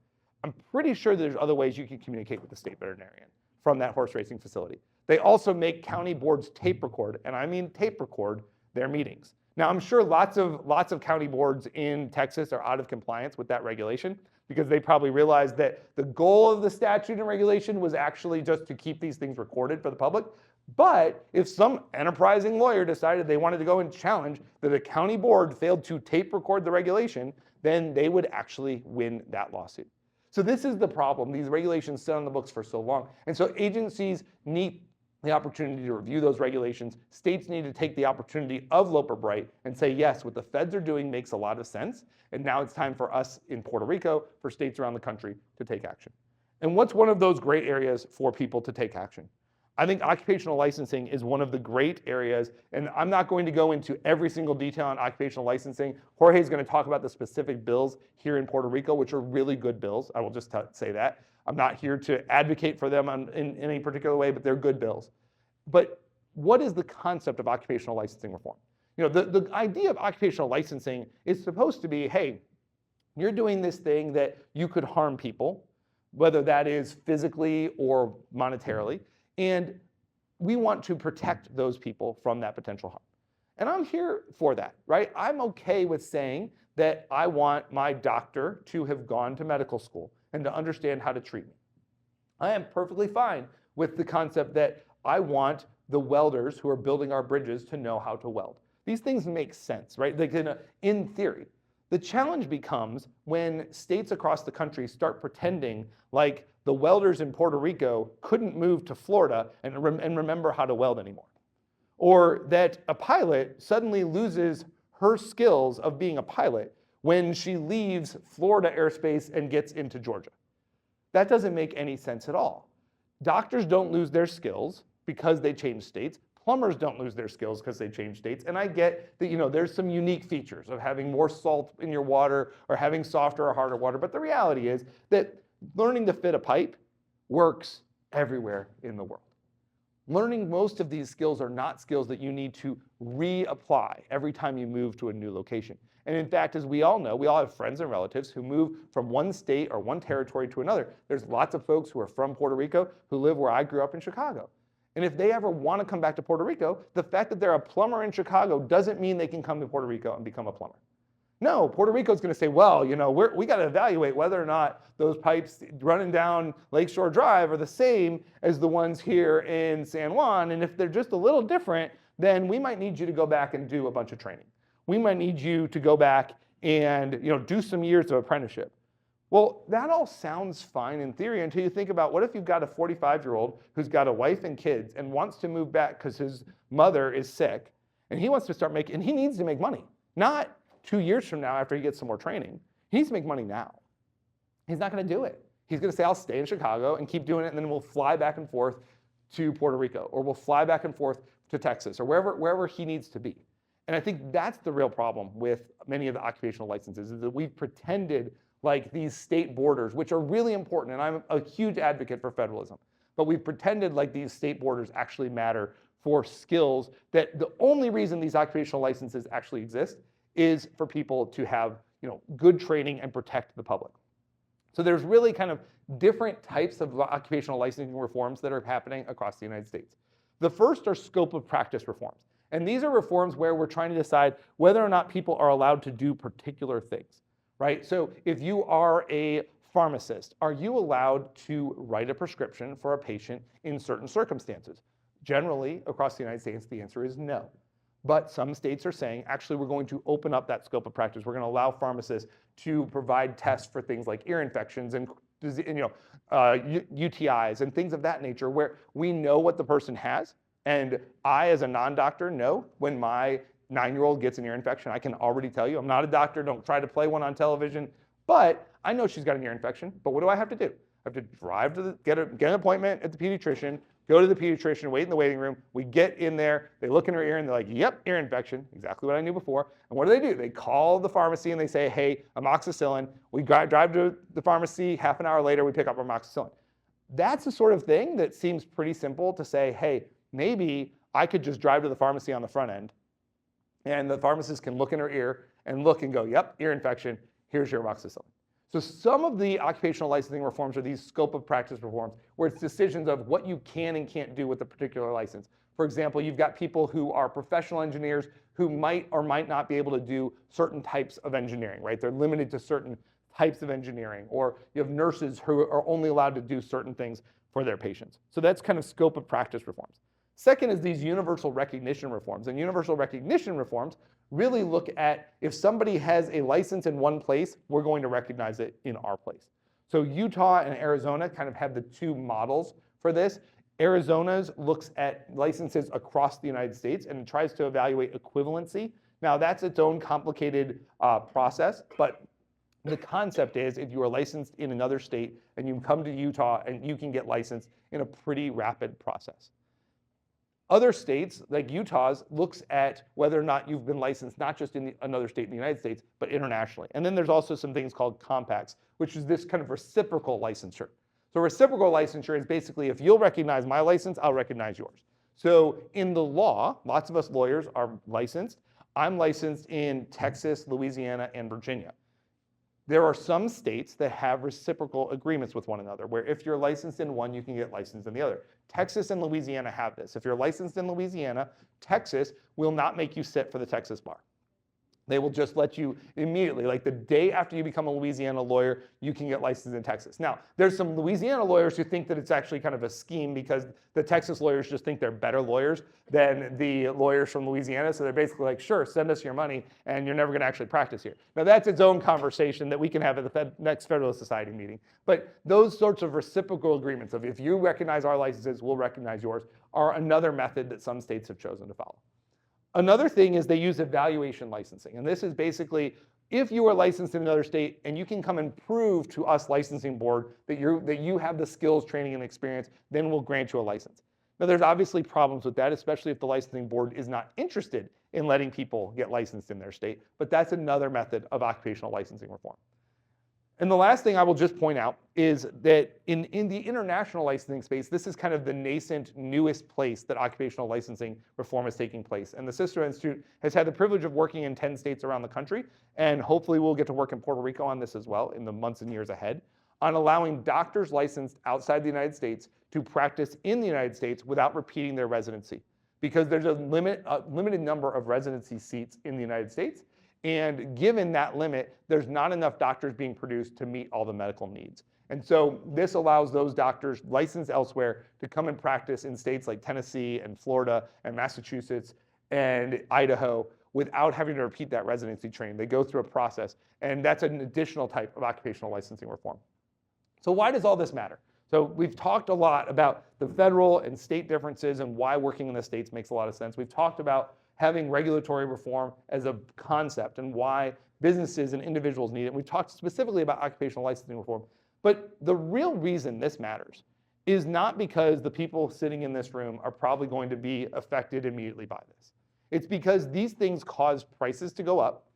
Speaker 6: I'm pretty sure there's other ways you can communicate with the state veterinarian from that horse racing facility. They also make county boards tape record, and I mean tape record, their meetings. Now, I'm sure lots of county boards in Texas are out of compliance with that regulation because they probably realized that the goal of the statute and regulation was actually just to keep these things recorded for the public. But if some enterprising lawyer decided they wanted to go and challenge that a county board failed to tape record the regulation, then they would actually win that lawsuit. So this is the problem. These regulations sit on the books for so long. And so agencies need the opportunity to review those regulations. States need to take the opportunity of Loper Bright and say, yes, what the feds are doing makes a lot of sense. And now it's time for us in Puerto Rico, for states around the country to take action. And what's one of those great areas for people to take action? I think occupational licensing is one of the great areas, and I'm not going to go into every single detail on occupational licensing. Jorge is going to talk about the specific bills here in Puerto Rico, which are really good bills. I will just say that. I'm not here to advocate for them in any particular way, but they're good bills. But what is the concept of occupational licensing reform? The idea of occupational licensing is supposed to be, hey, you're doing this thing that you could harm people, whether that is physically or monetarily, and we want to protect those people from that potential harm. And I'm here for that, right? I'm okay with saying that I want my doctor to have gone to medical school and to understand how to treat me. I am perfectly fine with the concept that I want the welders who are building our bridges to know how to weld. These things make sense, right? In theory. The challenge becomes when states across the country start pretending like the welders in Puerto Rico couldn't move to Florida and remember how to weld anymore. Or that a pilot suddenly loses her skills of being a pilot when she leaves Florida airspace and gets into Georgia. That doesn't make any sense at all. Doctors don't lose their skills because they change states. Plumbers don't lose their skills because they change states. And I get that there's some unique features of having more salt in your water or having softer or harder water. But the reality is that learning to fit a pipe works everywhere in the world. Learning most of these skills are not skills that you need to reapply every time you move to a new location. And in fact, as we all know, we all have friends and relatives who move from one state or one territory to another. There's lots of folks who are from Puerto Rico who live where I grew up in Chicago. And if they ever want to come back to Puerto Rico, the fact that they're a plumber in Chicago doesn't mean they can come to Puerto Rico and become a plumber. No, Puerto Rico is going to say, well, we got to evaluate whether or not those pipes running down Lakeshore Drive are the same as the ones here in San Juan. And if they're just a little different, then we might need you to go back and do a bunch of training. We might need you to go back and do some years of apprenticeship. Well, that all sounds fine in theory until you think about what if you've got a 45-year-old who's got a wife and kids and wants to move back because his mother is sick and he wants to start making, and he needs to make money, not 2 years from now after he gets some more training. He needs to make money now. He's not going to do it. He's going to say, I'll stay in Chicago and keep doing it, and then we'll fly back and forth to Puerto Rico, or we'll fly back and forth to Texas, or wherever he needs to be. And I think that's the real problem with many of the occupational licenses, is that we've pretended like these state borders, which are really important, and I'm a huge advocate for federalism, but we've pretended like these state borders actually matter for skills, that the only reason these occupational licenses actually exist is for people to have, good training and protect the public. So there's really kind of different types of occupational licensing reforms that are happening across the United States. The first are scope of practice reforms. And these are reforms where we're trying to decide whether or not people are allowed to do particular things, right? So if you are a pharmacist, are you allowed to write a prescription for a patient in certain circumstances? Generally, across the United States, the answer is no. But some states are saying, actually, we're going to open up that scope of practice. We're going to allow pharmacists to provide tests for things like ear infections and UTIs and things of that nature, where we know what the person has. And I, as a non-doctor, know when my 9-year-old gets an ear infection. I can already tell you. I'm not a doctor. Don't try to play one on television. But I know she's got an ear infection. But what do I have to do? I have to drive to get an appointment at the pediatrician, go to the pediatrician, wait in the waiting room. We get in there, they look in her ear and they're like, yep, ear infection, exactly what I knew before. And what do? They call the pharmacy and they say, hey, amoxicillin. We drive to the pharmacy, half an hour later, we pick up amoxicillin. That's the sort of thing that seems pretty simple to say, hey, maybe I could just drive to the pharmacy on the front end and the pharmacist can look in her ear and look and go, yep, ear infection, here's your amoxicillin. So some of the occupational licensing reforms are these scope of practice reforms, where it's decisions of what you can and can't do with a particular license. For example, you've got people who are professional engineers who might or might not be able to do certain types of engineering, right? They're limited to certain types of engineering. Or you have nurses who are only allowed to do certain things for their patients. So that's kind of scope of practice reforms. Second is these universal recognition reforms. And universal recognition reforms really look at, if somebody has a license in one place, we're going to recognize it in our place. So Utah and Arizona kind of have the two models for this. Arizona's looks at licenses across the United States and tries to evaluate equivalency. Now that's its own complicated process, but the concept is if you are licensed in another state and you come to Utah and you can get licensed in a pretty rapid process. Other states, like Utah's, looks at whether or not you've been licensed not just in another state in the United States, but internationally. And then there's also some things called compacts, which is this kind of reciprocal licensure. So reciprocal licensure is basically, if you'll recognize my license, I'll recognize yours. So in the law, lots of us lawyers are licensed. I'm licensed in Texas, Louisiana, and Virginia. There are some states that have reciprocal agreements with one another, where if you're licensed in one, you can get licensed in the other. Texas and Louisiana have this. If you're licensed in Louisiana, Texas will not make you sit for the Texas bar. They will just let you immediately, like the day after you become a Louisiana lawyer, you can get licensed in Texas. Now, there's some Louisiana lawyers who think that it's actually kind of a scheme because the Texas lawyers just think they're better lawyers than the lawyers from Louisiana. So they're basically like, sure, send us your money and you're never going to actually practice here. Now, that's its own conversation that we can have at the next Federalist Society meeting. But those sorts of reciprocal agreements of if you recognize our licenses, we'll recognize yours, are another method that some states have chosen to follow. Another thing is they use evaluation licensing. And this is basically, if you are licensed in another state and you can come and prove to us licensing board that you have the skills, training, and experience, then we'll grant you a license. Now there's obviously problems with that, especially if the licensing board is not interested in letting people get licensed in their state, but that's another method of occupational licensing reform. And the last thing I will just point out is that in the international licensing space, this is kind of the nascent, newest place that occupational licensing reform is taking place. And the Cicero Institute has had the privilege of working in 10 states around the country, and hopefully we'll get to work in Puerto Rico on this as well in the months and years ahead, on allowing doctors licensed outside the United States to practice in the United States without repeating their residency. Because there's a limited number of residency seats in the United States. And given that limit, there's not enough doctors being produced to meet all the medical needs. And so this allows those doctors licensed elsewhere to come and practice in states like Tennessee and Florida and Massachusetts and Idaho without having to repeat that residency training. They go through a process, and that's an additional type of occupational licensing reform. So why does all this matter? So we've talked a lot about the federal and state differences and why working in the states makes a lot of sense. We've talked about having regulatory reform as a concept and why businesses and individuals need it. We've talked specifically about occupational licensing reform. But the real reason this matters is not because the people sitting in this room are probably going to be affected immediately by this. It's because these things cause prices to go up,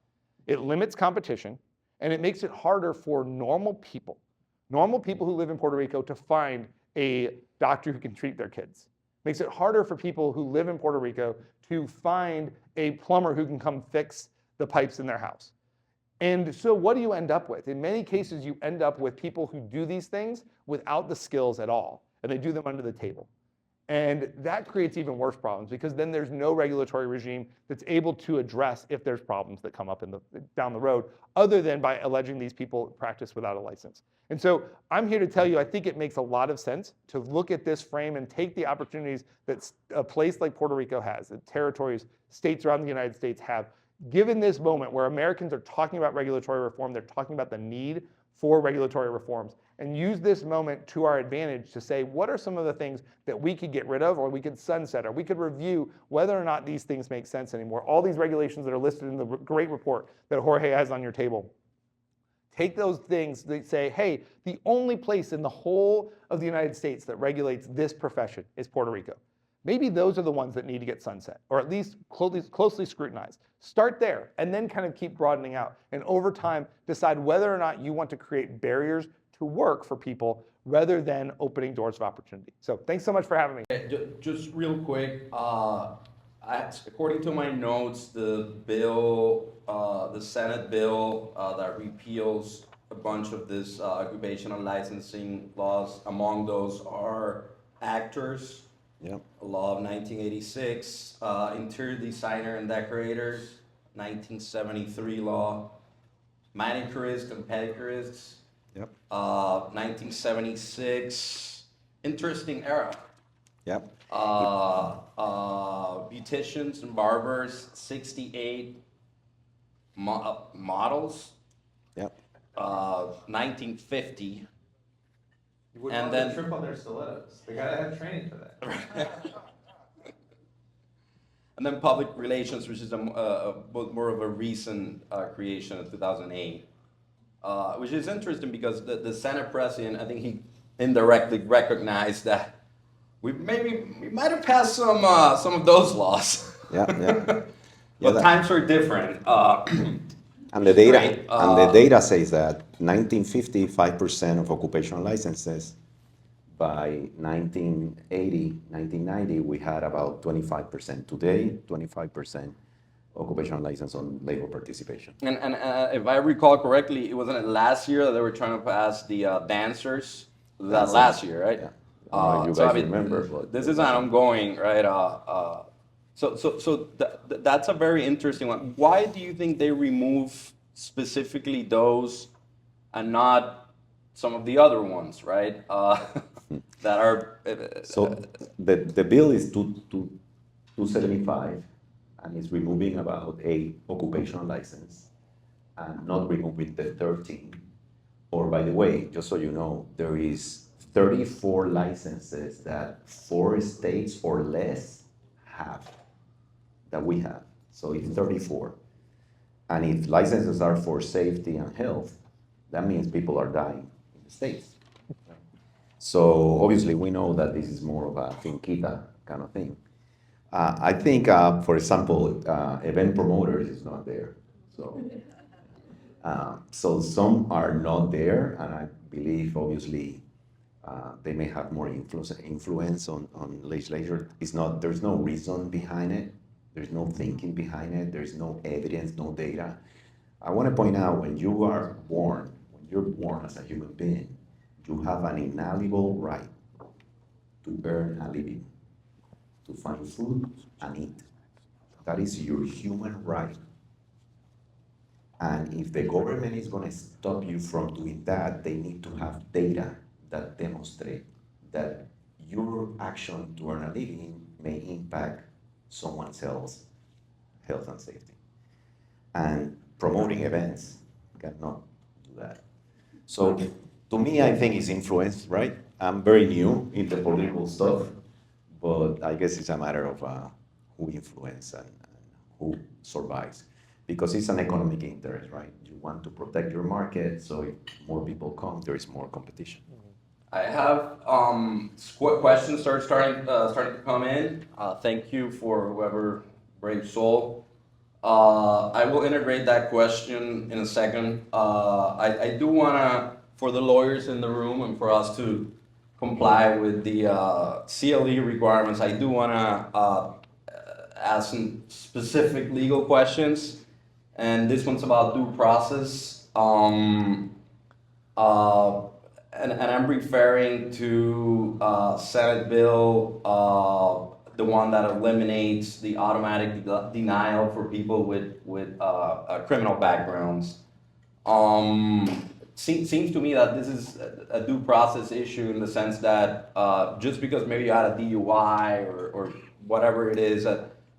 Speaker 6: it limits competition, and it makes it harder for normal people who live in Puerto Rico to find a doctor who can treat their kids. Makes it harder for people who live in Puerto Rico to find a plumber who can come fix the pipes in their house. And so what do you end up with? In many cases, you end up with people who do these things without the skills at all, and they do them under the table. And that creates even worse problems because then there's no regulatory regime that's able to address if there's problems that come up down the road, other than by alleging these people practice without a license. And so I'm here to tell you, I think it makes a lot of sense to look at this frame and take the opportunities that a place like Puerto Rico has, that territories, states around the United States have. Given this moment where Americans are talking about regulatory reform, they're talking about the need for regulatory reforms, and use this moment to our advantage to say, what are some of the things that we could get rid of, or we could sunset, or we could review whether or not these things make sense anymore. All these regulations that are listed in the great report that Jorge has on your table. Take those things that say, hey, the only place in the whole of the United States that regulates this profession is Puerto Rico. Maybe those are the ones that need to get sunset, or at least closely scrutinized. Start there, and then kind of keep broadening out. And over time, decide whether or not you want to create barriers to work for people rather than opening doors of opportunity. So thanks so much for having me.
Speaker 7: Just real quick, according to my notes, the bill, the Senate bill that repeals a bunch of this occupational licensing laws, among those are actors,
Speaker 1: Yep.
Speaker 7: a law of 1986, interior designer and decorators, 1973 law, manicurists and pedicurists,
Speaker 1: Yep.
Speaker 7: 1976, interesting era.
Speaker 1: Yep.
Speaker 7: Beauticians and barbers, 68 models,
Speaker 1: Yep.
Speaker 7: 1950.
Speaker 6: You wouldn't
Speaker 7: And
Speaker 6: want
Speaker 7: then-
Speaker 6: to trip on their stilettos. They gotta have training for that.
Speaker 7: And then public relations, which is more of a recent creation of 2008, which is interesting because the Senate president, I think he indirectly recognized that we might have passed some of those laws.
Speaker 1: Yeah. Yeah.
Speaker 7: But
Speaker 1: that-
Speaker 7: times are different.
Speaker 1: And the data
Speaker 7: Great.
Speaker 1: says that 1950, 5% of occupational licenses. By 1980, 1990, we had about 25%. Today, 25% occupational license on labor participation.
Speaker 7: And if I recall correctly, it wasn't last year that they were trying to pass the dancers. Was that last year, right?
Speaker 1: Yeah. I don't know if you guys remember, but
Speaker 7: this is an ongoing, right? So that's a very interesting one. Why do you think they remove specifically those and not some of the other ones, right? That are.
Speaker 1: So the bill is 275, and it's removing about 8 occupational license and not removing the 13. Or by the way, just so you know, there is 34 licenses that 4 states or less have, that we have. So it's 34. And if licenses are for safety and health, that means people are dying in the States. So obviously we know that this is more of a finquita kind of thing. I think, for example, event promoters is not there. So some are not there, and I believe obviously they may have more influence on legislature. There's no reason behind it. There's no thinking behind it. There's no evidence, no data. I want to point out when you're born as a human being, you have an inalienable right to earn a living, to find food and eat. That is your human right. And if the government is going to stop you from doing that, they need to have data that demonstrate that your action to earn a living may impact someone else's health and safety. and promoting events cannot do that. So to me, I think it's influence, right? I'm very new in the political stuff, but I guess it's a matter of who influence and who survives. Because it's an economic interest, right? You want to protect your market, so if more people come, there is more competition.
Speaker 7: I have questions starting to come in. Thank you for whoever brave soul. I will integrate that question in a second. I do want to, for the lawyers in the room and for us to comply with the CLE requirements, I do want to ask some specific legal questions. And this one's about due process. And I'm referring to Senate Bill, the one that eliminates the automatic denial for people with criminal backgrounds. Seems to me that this is a due process issue in the sense that just because maybe you had a DUI or whatever it is,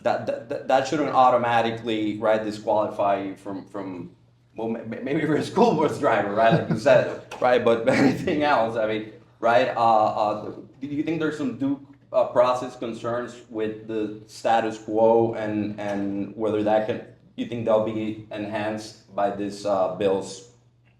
Speaker 7: that shouldn't automatically, right, disqualify you from well, maybe you're a school bus driver, right, like you said, right, but anything else, I mean, right, do you think there's some due process concerns with the status quo and whether that can, you think they'll be enhanced by this bill's,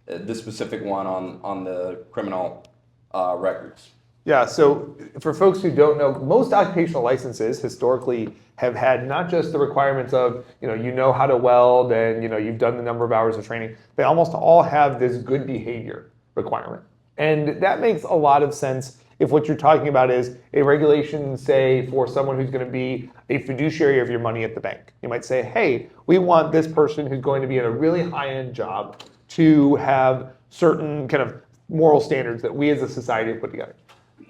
Speaker 7: this specific one on the criminal records?
Speaker 6: Yeah, so for folks who don't know, most occupational licenses historically have had not just the requirements of, you know how to weld and, you've done the number of hours of training. They almost all have this good behavior requirement. And that makes a lot of sense if what you're talking about is a regulation, say, for someone who's going to be a fiduciary of your money at the bank. You might say, hey, we want this person who's going to be in a really high-end job to have certain kind of moral standards that we as a society have put together.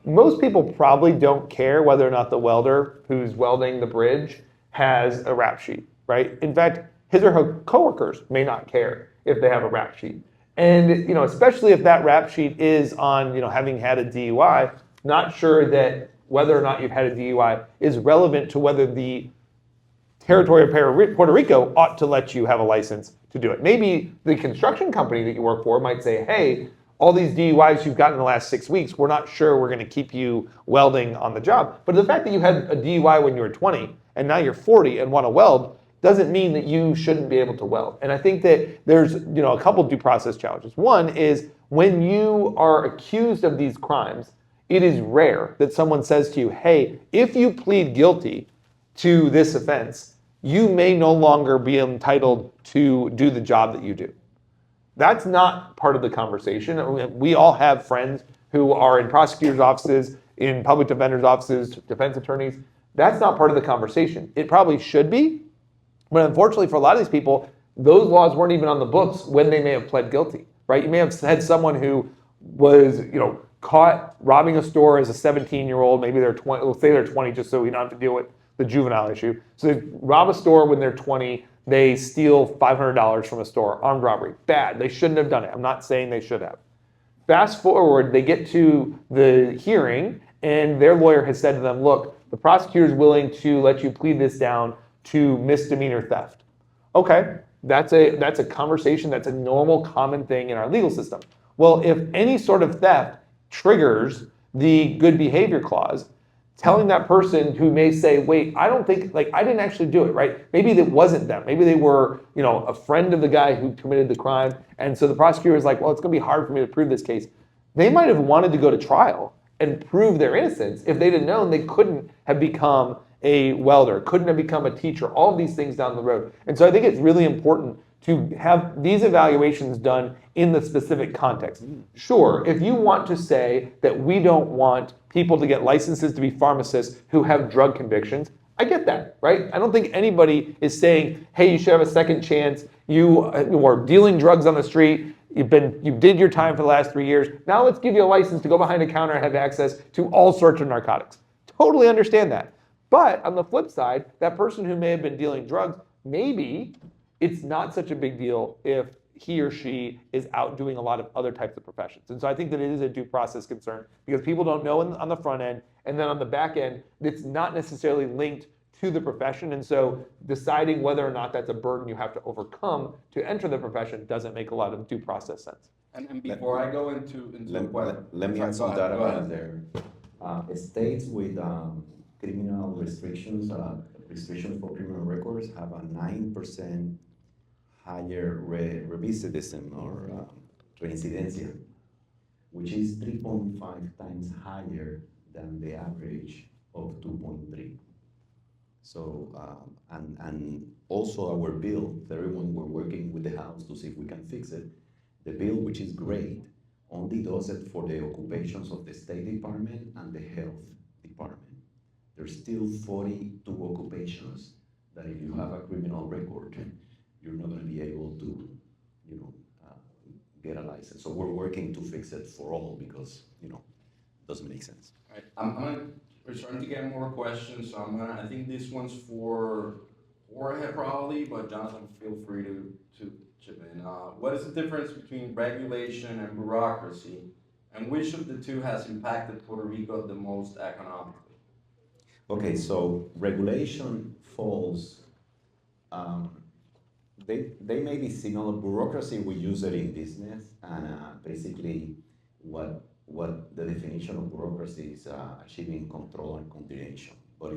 Speaker 6: Most people probably don't care whether or not the welder who's welding the bridge has a rap sheet, right? In fact, his or her coworkers may not care if they have a rap sheet. And, especially if that rap sheet is on, having had a DUI, not sure that whether or not you've had a DUI is relevant to whether the territory of Puerto Rico ought to let you have a license to do it. Maybe the construction company that you work for might say, hey, all these DUIs you've gotten in the last 6 weeks, we're not sure we're going to keep you welding on the job. But the fact that you had a DUI when you were 20 and now you're 40 and want to weld doesn't mean that you shouldn't be able to weld. And I think that there's a couple due process challenges. One is when you are accused of these crimes, it is rare that someone says to you, hey, if you plead guilty to this offense, you may no longer be entitled to do the job that you do. That's not part of the conversation. We all have friends who are in prosecutors' offices, in public defenders' offices, defense attorneys. That's not part of the conversation. It probably should be, but unfortunately for a lot of these people, those laws weren't even on the books when they may have pled guilty, right? You may have had someone who was, caught robbing a store as a 17-year-old, maybe they're 20, let's say they're 20 just so we don't have to deal with the juvenile issue. So they rob a store when they're 20, they steal $500 from a store, armed robbery. Bad, they shouldn't have done it. I'm not saying they should have. Fast forward, they get to the hearing and their lawyer has said to them, look, the prosecutor is willing to let you plead this down to misdemeanor theft. Okay, that's a conversation, that's a normal, common thing in our legal system. Well, if any sort of theft triggers the good behavior clause, telling that person who may say, wait, I don't think, I didn't actually do it, right? Maybe it wasn't them. Maybe they were, a friend of the guy who committed the crime. And so the prosecutor is like, well, it's gonna be hard for me to prove this case. They might have wanted to go to trial and prove their innocence if they'd have known they couldn't have become a welder, couldn't have become a teacher, all of these things down the road. And so I think it's really important to have these evaluations done in the specific context. Sure, if you want to say that we don't want people to get licenses to be pharmacists who have drug convictions, I get that, right? I don't think anybody is saying, hey, you should have a second chance. You are dealing drugs on the street. You did your time for the last 3 years. Now let's give you a license to go behind a counter and have access to all sorts of narcotics. Totally understand that. But on the flip side, that person who may have been dealing drugs, maybe it's not such a big deal if he or she is out doing a lot of other types of professions. And so I think that it is a due process concern because people don't know on the front end, and then on the back end, it's not necessarily linked to the profession. And so deciding whether or not that's a burden you have to overcome to enter the profession doesn't make a lot of due process sense.
Speaker 7: And before I go into
Speaker 8: let me add some
Speaker 7: Sorry,
Speaker 8: data
Speaker 7: go ahead.
Speaker 8: there. States with criminal restrictions, restrictions for criminal records have a 9% higher recidivism or reincidencia, which is 3.5 times higher than the average of 2.3. So, and also our bill, everyone we're working with the House to see if we can fix it. The bill, which is great, only does it for the occupations of the State Department and the Health Department. There's still 42 occupations that if you have a criminal record, you're not going to be able to, get a license. So we're working to fix it for all because, it doesn't make sense.
Speaker 7: All right, we're starting to get more questions, so I think this one's for Jorge probably, but Jonathan, feel free to chip in. What is the difference between regulation and bureaucracy, and which of the two has impacted Puerto Rico the most economically?
Speaker 8: Okay, so regulation falls, they may be similar. Bureaucracy, we use it in business, and basically what the definition of bureaucracy is achieving control and coordination. But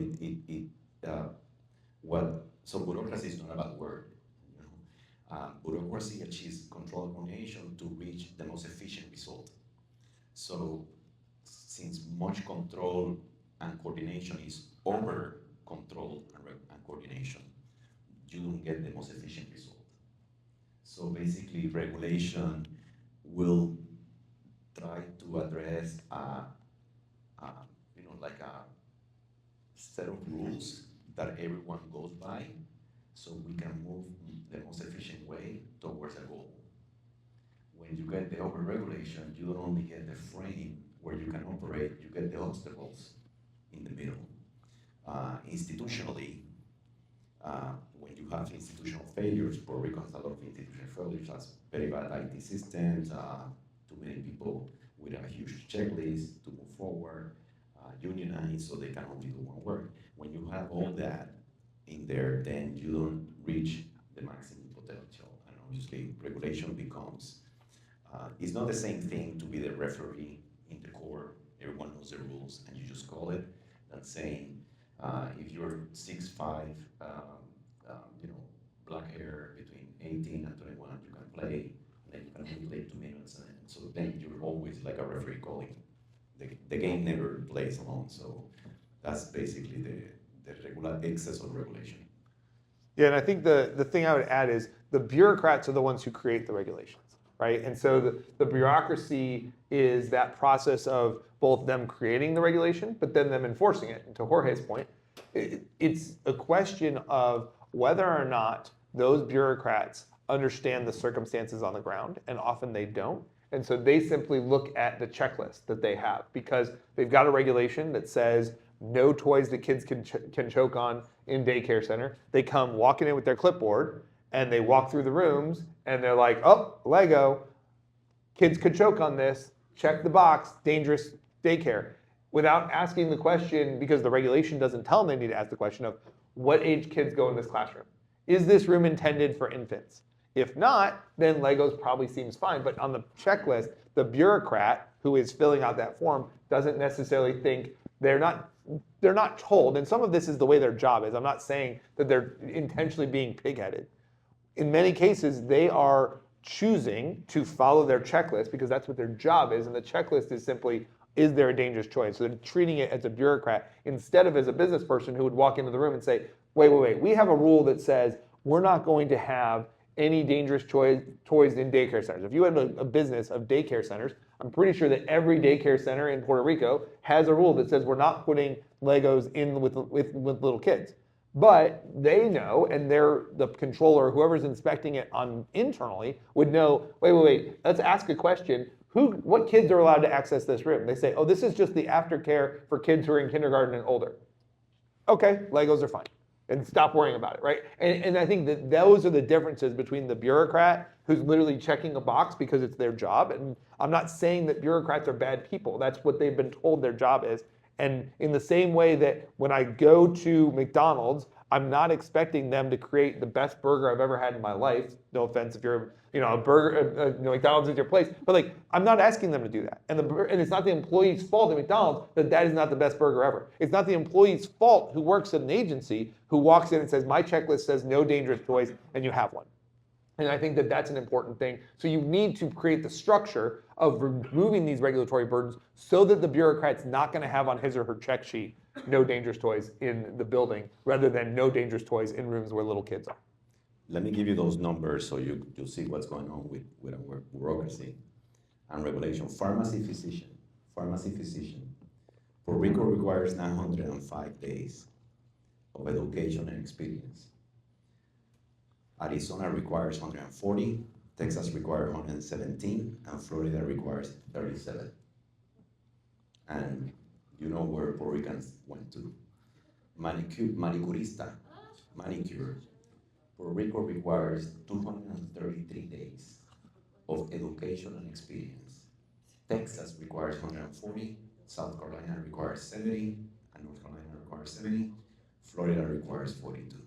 Speaker 8: so bureaucracy is not a bad word. Bureaucracy achieves control and coordination to reach the most efficient result. So since much control and coordination is over control and coordination, you don't get the most efficient result. So basically regulation will try to address like a set of rules that everyone goes by, so we can move the most efficient way towards a goal. When you get the over-regulation, you don't only get the frame where you can operate, you get the obstacles in the middle. Institutionally, when you have institutional failures, Puerto Rico has a lot of institutional failures, has very bad IT systems, too many people with a huge checklist to move forward, unionized so they can only do one work. When you have all that in there, then you don't reach the maximum potential. And obviously regulation becomes, it's not the same thing to be the referee in the court, everyone knows the rules and you just call it, than saying, if you're 6'5", black hair between 18 and 21, you can play, then you can only play 2 minutes, and so then you're always like a referee calling. The game never plays alone, so that's basically the regular excess of regulation.
Speaker 6: Yeah, and I think the thing I would add is the bureaucrats are the ones who create the regulations, right? And so the bureaucracy is that process of both them creating the regulation, but then them enforcing it. And to Jorge's point, it's a question of whether or not those bureaucrats understand the circumstances on the ground, and often they don't. And so they simply look at the checklist that they have because they've got a regulation that says no toys that kids can choke on in daycare center. They come walking in with their clipboard and they walk through the rooms and they're like, oh, Lego, kids could choke on this, check the box, dangerous daycare, without asking the question, because the regulation doesn't tell them they need to ask the question of what age kids go in this classroom. Is this room intended for infants? If not, then Legos probably seems fine. But on the checklist, the bureaucrat who is filling out that form doesn't necessarily think they're not told. And some of this is the way their job is. I'm not saying that they're intentionally being pig-headed. In many cases, they are choosing to follow their checklist because that's what their job is. And the checklist is simply, is there a dangerous choice? So they're treating it as a bureaucrat instead of as a business person who would walk into the room and say, wait, we have a rule that says we're not going to have any dangerous toys in daycare centers. If you have a business of daycare centers, I'm pretty sure that every daycare center in Puerto Rico has a rule that says we're not putting Legos in with little kids. But they know, and the controller, whoever's inspecting it internally, would know, wait, let's ask a question. What kids are allowed to access this room? They say, oh, this is just the aftercare for kids who are in kindergarten and older. Okay, Legos are fine. And stop worrying about it, right? And I think that those are the differences between the bureaucrat who's literally checking a box because it's their job. And I'm not saying that bureaucrats are bad people. That's what they've been told their job is. And in the same way that when I go to McDonald's, I'm not expecting them to create the best burger I've ever had in my life. No offense if you're, a burger, McDonald's is your place, but like I'm not asking them to do that. And it's not the employee's fault at McDonald's that is not the best burger ever. It's not the employee's fault who works at an agency who walks in and says, my checklist says no dangerous toys, and you have one. And I think that that's an important thing. So you need to create the structure of removing these regulatory burdens so that the bureaucrat's not going to have on his or her check sheet no dangerous toys in the building rather than no dangerous toys in rooms where little kids are.
Speaker 8: Let me give you those numbers so you'll see what's going on with our bureaucracy and regulation. Pharmacy physician. Puerto Rico requires 905 days of education and experience. Arizona requires 140, Texas requires 117, and Florida requires 37. And you know where Puerto Ricans went to. Manicurista, manicure. Puerto Rico requires 233 days of education and experience. Texas requires 140, South Carolina requires 70, and North Carolina requires 70, Florida requires 42.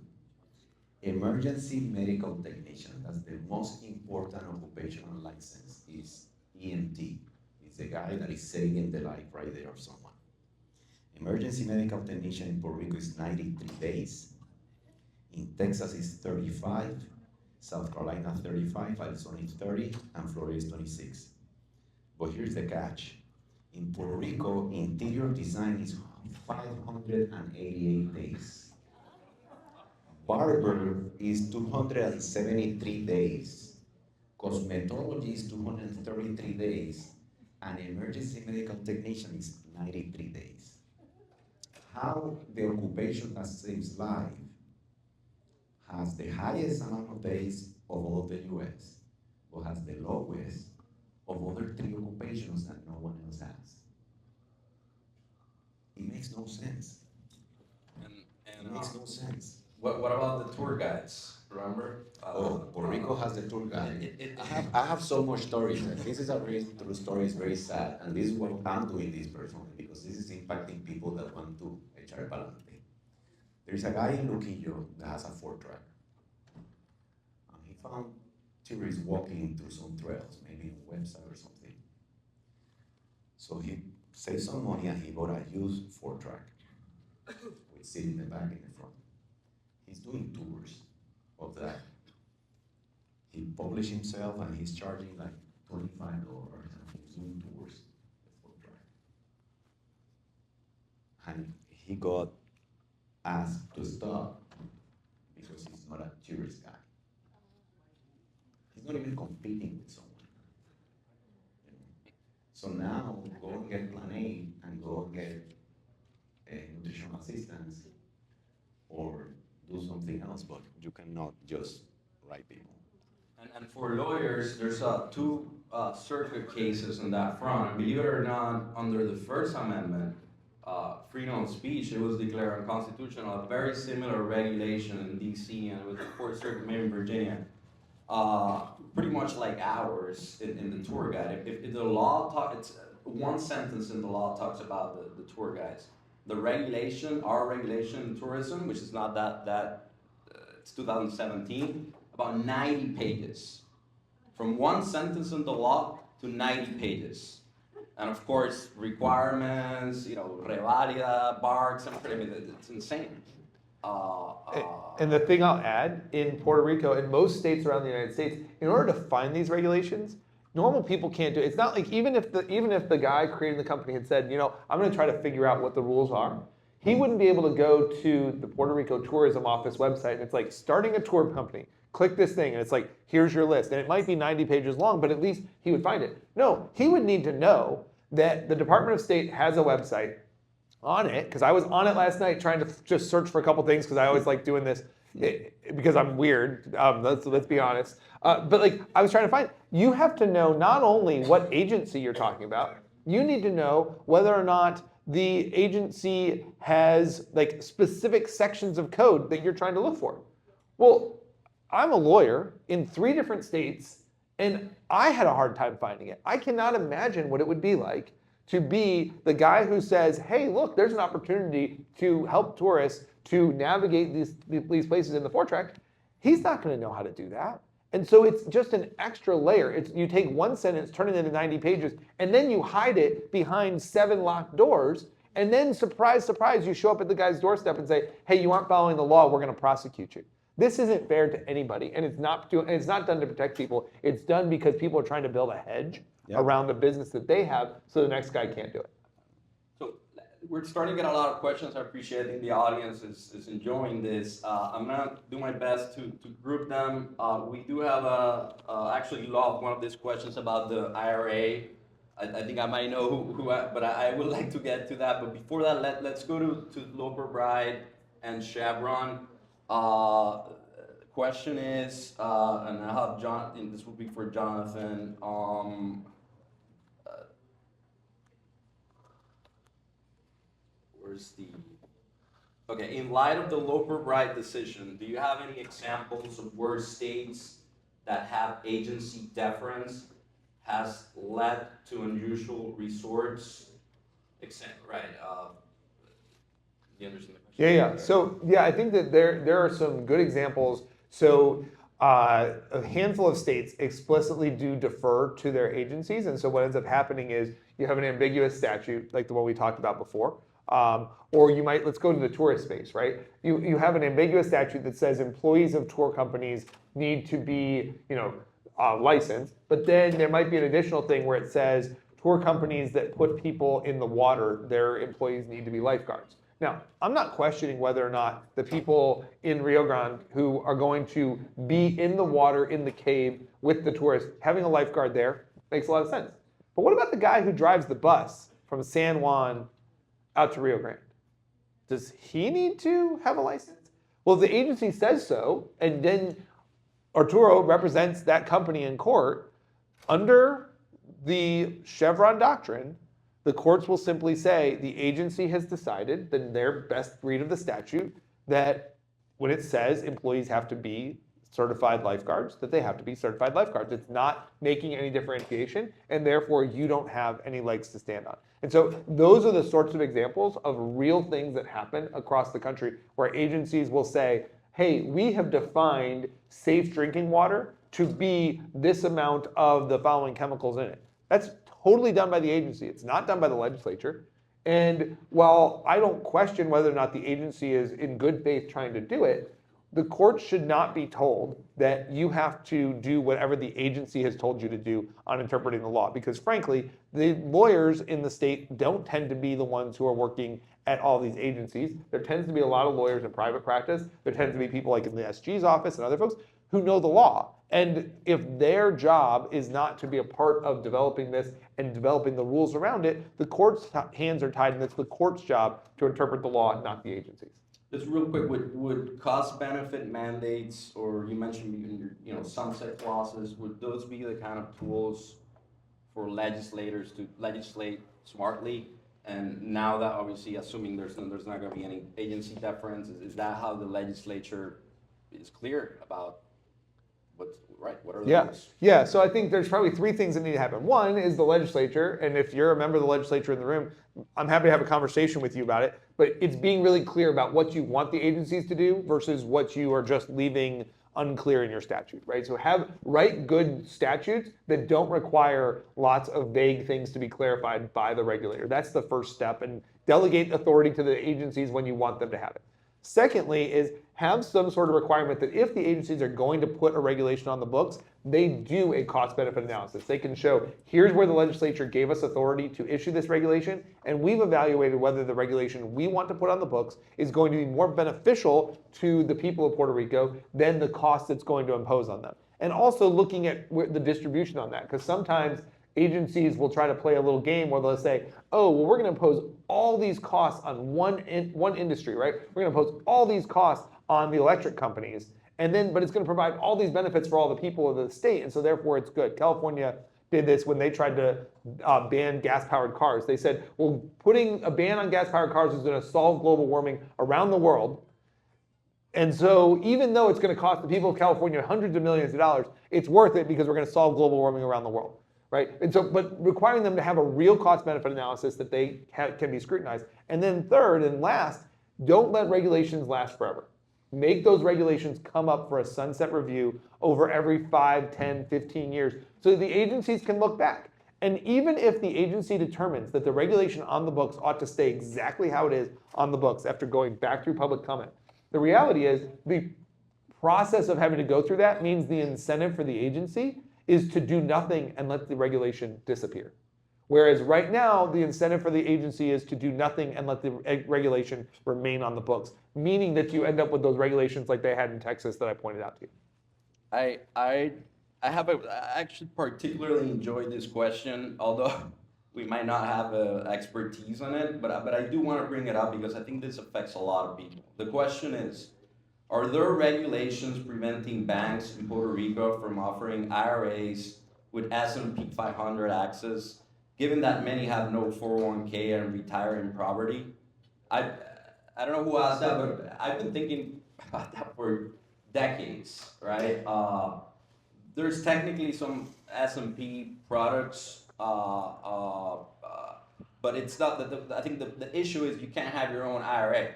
Speaker 8: Emergency medical technician, that's the most important occupational license, is EMT. It's the guy that is saving the life right there of someone. Emergency medical technician in Puerto Rico is 93 days. In Texas is 35, South Carolina 35, Arizona is 30, and Florida is 26. But here's the catch. In Puerto Rico, interior design is 588 days. Barber is 273 days. Cosmetology is 233 days. And emergency medical technician is 93 days. How the occupation that saves life has the highest amount of days of all of the US, but has the lowest of other three occupations that no one else has. It makes no sense. It makes no sense.
Speaker 7: What about the tour guides? Remember?
Speaker 8: Puerto Rico has the tour guide. I have so much stories. This is a very true story. It's very sad, and this is why I'm doing this personally, because this is impacting people that want to echar pa'lante. There's a guy in Luquillo that has a Ford truck. He found tourists walking through some trails, maybe on a website or something. So he saved some money and he bought a used Ford truck with seat in the back and in the front. He's doing tours of that. He published himself and he's charging like $25 and he's doing tours of the truck. And he got asked to stop because he's not a tourist guy. He's not even competing with someone. So now go and get Plan A and go and get a nutritional assistance or do something else, but you cannot just write people.
Speaker 7: And for lawyers, there's two circuit cases on that front. Believe it or not, under the First Amendment, freedom of speech, it was declared unconstitutional. A very similar regulation in DC and with the Fourth Circuit, maybe in Virginia, pretty much like ours in the tour guide. If the law it's one sentence in the law talks about the tour guides. The regulation, our regulation in tourism, which is not that it's 2017, about 90 pages. From one sentence in the law to 90 pages. And of course, requirements, revalida, barks, I mean, it's insane.
Speaker 6: And the thing I'll add, in Puerto Rico and most states around the United States, in order to find these regulations, normal people can't do it. It's not like even if the guy creating the company had said, I'm going to try to figure out what the rules are, he wouldn't be able to go to the Puerto Rico Tourism Office website and it's like starting a tour company. Click this thing and it's like, here's your list. And it might be 90 pages long, but at least he would find it. No, he would need to know that the Department of State has a website on it, because I was on it last night trying to just search for a couple things because I always like doing this because I'm weird. Let's be honest. But like I was trying to find, you have to know not only what agency you're talking about, you need to know whether or not the agency has like specific sections of code that you're trying to look for. Well, I'm a lawyer in 3 different states, and I had a hard time finding it. I cannot imagine what it would be like to be the guy who says, hey, look, there's an opportunity to help tourists to navigate these places in the four-track, he's not going to know how to do that. And so it's just an extra layer. You take one sentence, turn it into 90 pages, and then you hide it behind 7 locked doors, and then surprise, surprise, you show up at the guy's doorstep and say, hey, you aren't following the law, we're going to prosecute you. This isn't fair to anybody, and it's not done to protect people. It's done because people are trying to build a hedge around the business that they have so the next guy can't do it.
Speaker 7: So we're starting to get a lot of questions. I appreciate it. The audience is enjoying this. I'm going to do my best to group them. We do have actually logged one of these questions about the IRA. I think I might know but I would like to get to that. But before that, let's go to Loper Bright and Chevron. Question is, and I'll have Jonathan, this will be for Jonathan. Okay, in light of the Loper Bright decision, do you have any examples of where states that have agency deference has led to unusual resorts? Right. Do you understand the question?
Speaker 6: Yeah. So I think that there are some good examples. So a handful of states explicitly do defer to their agencies, and so what ends up happening is you have an ambiguous statute like the one we talked about before, or you might, let's go to the tourist space, right? You have an ambiguous statute that says employees of tour companies need to be, licensed, but then there might be an additional thing where it says tour companies that put people in the water, their employees need to be lifeguards. Now, I'm not questioning whether or not the people in Rio Grande who are going to be in the water, in the cave with the tourists, having a lifeguard there makes a lot of sense. But what about the guy who drives the bus from San Juan out to Rio Grande? Does he need to have a license? Well, if the agency says so, and then Arturo represents that company in court, under the Chevron doctrine, the courts will simply say the agency has decided that their best read of the statute that when it says employees have to be certified lifeguards, that they have to be certified lifeguards. It's not making any differentiation, and therefore you don't have any legs to stand on. And so those are the sorts of examples of real things that happen across the country where agencies will say, hey, we have defined safe drinking water to be this amount of the following chemicals in it. That's totally done by the agency. It's not done by the legislature. And while I don't question whether or not the agency is in good faith trying to do it, the court should not be told that you have to do whatever the agency has told you to do on interpreting the law. Because frankly, the lawyers in the state don't tend to be the ones who are working at all these agencies. There tends to be a lot of lawyers in private practice. There tends to be people like in the SG's office and other folks who know the law. And if their job is not to be a part of developing this and developing the rules around it, the court's hands are tied, and it's the court's job to interpret the law, not the agencies.
Speaker 7: Just real quick, would cost-benefit mandates, or you mentioned sunset clauses, would those be the kind of tools for legislators to legislate smartly? And now that obviously, assuming there's not going to be any agency deference, is that how the legislature is clear about what's right? What are the rules?
Speaker 6: Yeah, so I think there's probably 3 things that need to happen. One is the legislature, and if you're a member of the legislature in the room, I'm happy to have a conversation with you about it, but it's being really clear about what you want the agencies to do versus what you are just leaving unclear in your statute, right? So write good statutes that don't require lots of vague things to be clarified by the regulator. That's the first step, and delegate authority to the agencies when you want them to have it. Secondly is have some sort of requirement that if the agencies are going to put a regulation on the books, they do a cost-benefit analysis. They can show, here's where the legislature gave us authority to issue this regulation, and we've evaluated whether the regulation we want to put on the books is going to be more beneficial to the people of Puerto Rico than the cost it's going to impose on them. And also looking at the distribution on that, because sometimes agencies will try to play a little game where they'll say, oh, well, we're going to impose all these costs on one industry, right? We're going to impose all these costs on the electric companies, but it's going to provide all these benefits for all the people of the state, and so therefore it's good. California did this when they tried to ban gas-powered cars. They said, well, putting a ban on gas-powered cars is going to solve global warming around the world, and so even though it's going to cost the people of California hundreds of millions of dollars, it's worth it because we're going to solve global warming around the world. right? And so, but requiring them to have a real cost-benefit analysis that they can be scrutinized. And then third and last, don't let regulations last forever. Make those regulations come up for a sunset review over every 5, 10, 15 years so that the agencies can look back. And even if the agency determines that the regulation on the books ought to stay exactly how it is on the books after going back through public comment, the reality is the process of having to go through that means the incentive for the agency is to do nothing and let the regulation disappear. Whereas right now, the incentive for the agency is to do nothing and let the regulation remain on the books, meaning that you end up with those regulations like they had in Texas that I pointed out to you.
Speaker 7: I actually particularly enjoyed this question, although we might not have expertise on it, but I do want to bring it up because I think this affects a lot of people. The question is, are there regulations preventing banks in Puerto Rico from offering IRAs with S&P 500 access, given that many have no 401k and retire in poverty? I don't know who asked that, but I've been thinking about that for decades, right? There's technically some S&P products, but it's not. I think the issue is you can't have your own IRA,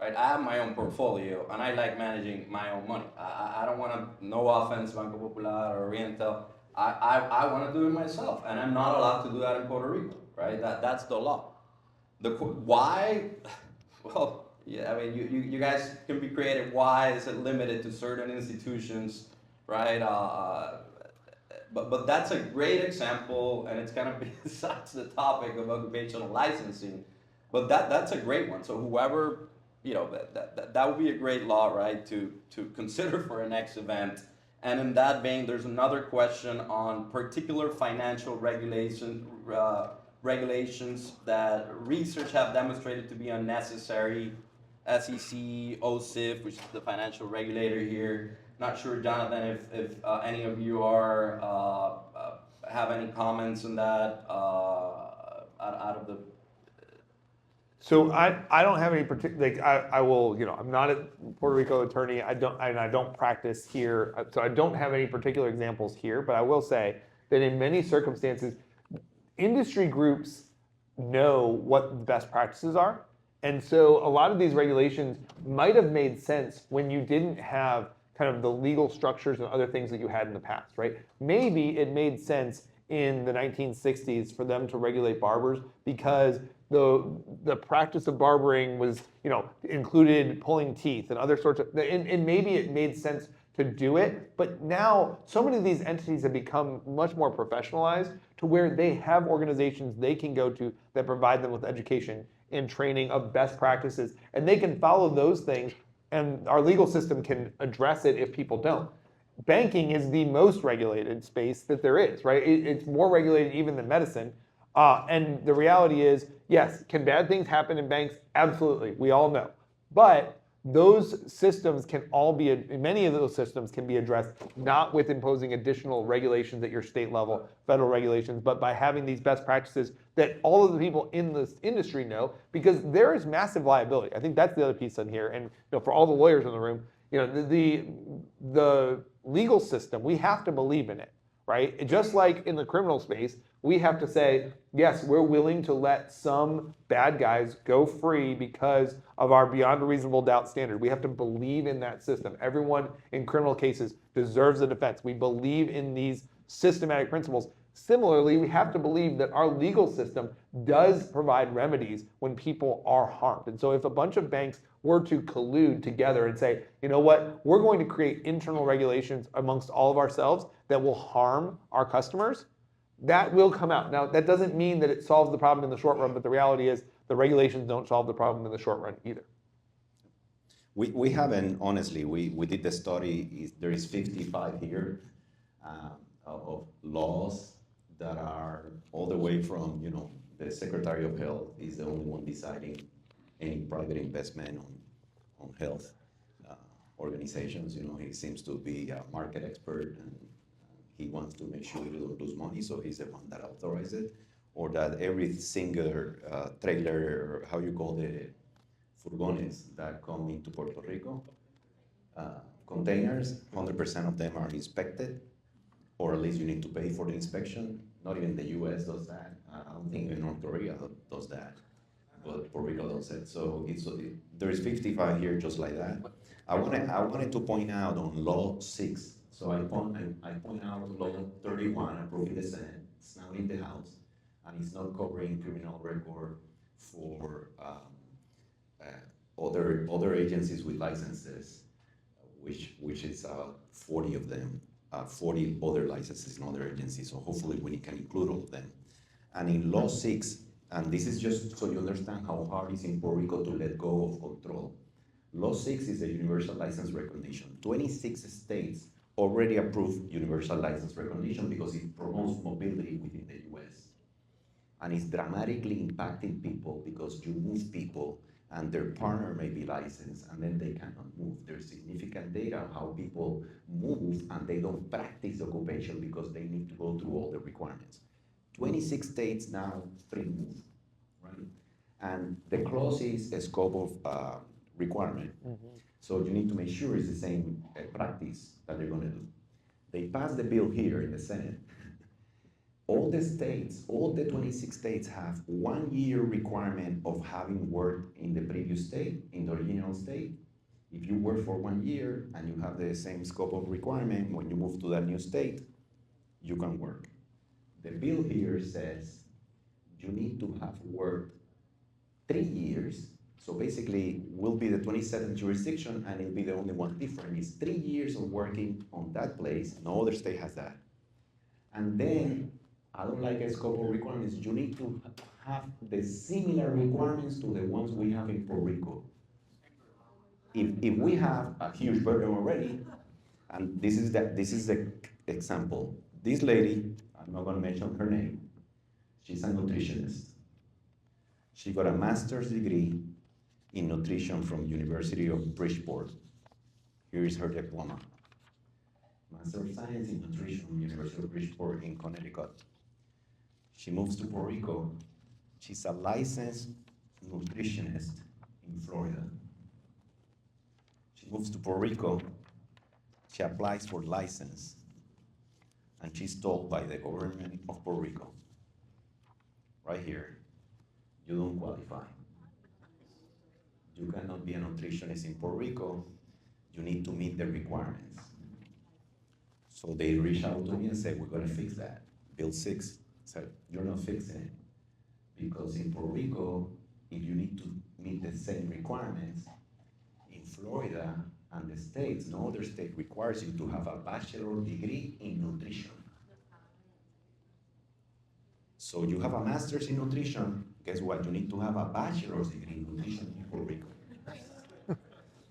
Speaker 7: right? I have my own portfolio, and I like managing my own money. I don't want to. No offense, Banco Popular or Oriental. I want to do it myself, and I'm not allowed to do that in Puerto Rico, right? That's the law. Why? Well, yeah. I mean, you guys can be creative. Why is it limited to certain institutions, right? But that's a great example, and it's kind of besides the topic of occupational licensing. But that's a great one. So whoever, that would be a great law, right, to consider for a next event. And in that vein, there's another question on particular financial regulations that research have demonstrated to be unnecessary. SEC, OSIF, which is the financial regulator here. Not sure, Jonathan, if any of you have any comments on that out of the.
Speaker 6: So I don't have any particular, I will, I'm not a Puerto Rico attorney. I don't practice here. So I don't have any particular examples here, but I will say that in many circumstances, industry groups know what the best practices are. And so a lot of these regulations might have made sense when you didn't have kind of the legal structures and other things that you had in the past, right? Maybe it made sense in the 1960s for them to regulate barbers because the practice of barbering was, included pulling teeth and other sorts of, and maybe it made sense to do it, but now so many of these entities have become much more professionalized to where they have organizations they can go to that provide them with education and training of best practices, and they can follow those things, and our legal system can address it if people don't. Banking is the most regulated space that there is, right? It's more regulated even than medicine. And the reality is, yes, can bad things happen in banks? Absolutely, we all know. But those systems can many of those systems can be addressed not with imposing additional regulations at your state level, federal regulations, but by having these best practices that all of the people in this industry know, because there is massive liability. I think that's the other piece on here. And for all the lawyers in the room, the legal system, we have to believe in it, right? Just like in the criminal space, we have to say, yes, we're willing to let some bad guys go free because of our beyond a reasonable doubt standard. We have to believe in that system. Everyone in criminal cases deserves a defense. We believe in these systematic principles. Similarly, we have to believe that our legal system does provide remedies when people are harmed. And so if a bunch of banks were to collude together and say, you know what, we're going to create internal regulations amongst all of ourselves that will harm our customers, that will come out. Now, that doesn't mean that it solves the problem in the short run, but the reality is the regulations don't solve the problem in the short run either.
Speaker 8: We haven't, honestly, we did the study, there is 55 here of laws that are all the way from, the Secretary of Health is the only one deciding any private investment on health organizations. He seems to be a market expert and he wants to make sure we don't lose money, so he's the one that authorizes it. Or that every single trailer, or how you call the furgones that come into Puerto Rico, containers, 100% of them are inspected, or at least you need to pay for the inspection. Not even the US does that. I don't think even North Korea does that, but Puerto Rico does it. So there's 55 here just like that. I wanted to point out on Law 6. So I point out Law 31 approved in the Senate. It's now in the House, and it's not covering criminal record for other agencies with licenses, which is 40 of them, 40 other licenses in other agencies. So hopefully we can include all of them. And in Law 6, and this is just so you understand how hard it is in Puerto Rico to let go of control. Law 6 is a universal license recognition. 26 states already approved universal license recognition because it promotes mobility within the US. And it's dramatically impacting people because you move people and their partner may be licensed and then they cannot move. There's significant data on how people move and they don't practice occupation because they need to go through all the requirements. 26 states now free move, right? And the clause is a scope of requirement. So you need to make sure it's the same practice that they're gonna do. They passed the bill here in the Senate. All the states, all the 26 states have 1 year requirement of having worked in the previous state, in the original state. If you work for 1 year and you have the same scope of requirement, when you move to that new state, you can work. The bill here says you need to have worked 3 years. So basically, we'll be the 27th jurisdiction and it'll be the only one different. It's 3 years of working on that place. No other state has that. And then, I don't like a scope of requirements. You need to have the similar requirements to the ones we have in Puerto Rico. If we have a huge burden already, and this is the example. This lady, I'm not gonna mention her name, she's a nutritionist. She got a master's degree in nutrition from University of Bridgeport. Here is her diploma. Master of Science in Nutrition from University of Bridgeport in Connecticut. She moves to Puerto Rico. She's a licensed nutritionist in Florida. She moves to Puerto Rico. She applies for license. And she's told by the government of Puerto Rico, right here, you don't qualify. You cannot be a nutritionist in Puerto Rico. You need to meet the requirements. So they reached out to me and said, we're gonna fix that. Bill 6 said, you're not fixing it. Because in Puerto Rico, if you need to meet the same requirements, in Florida and the states, no other state requires you to have a bachelor's degree in nutrition. So you have a master's in nutrition, guess what? You need to have a bachelor's degree in nutrition in Puerto Rico.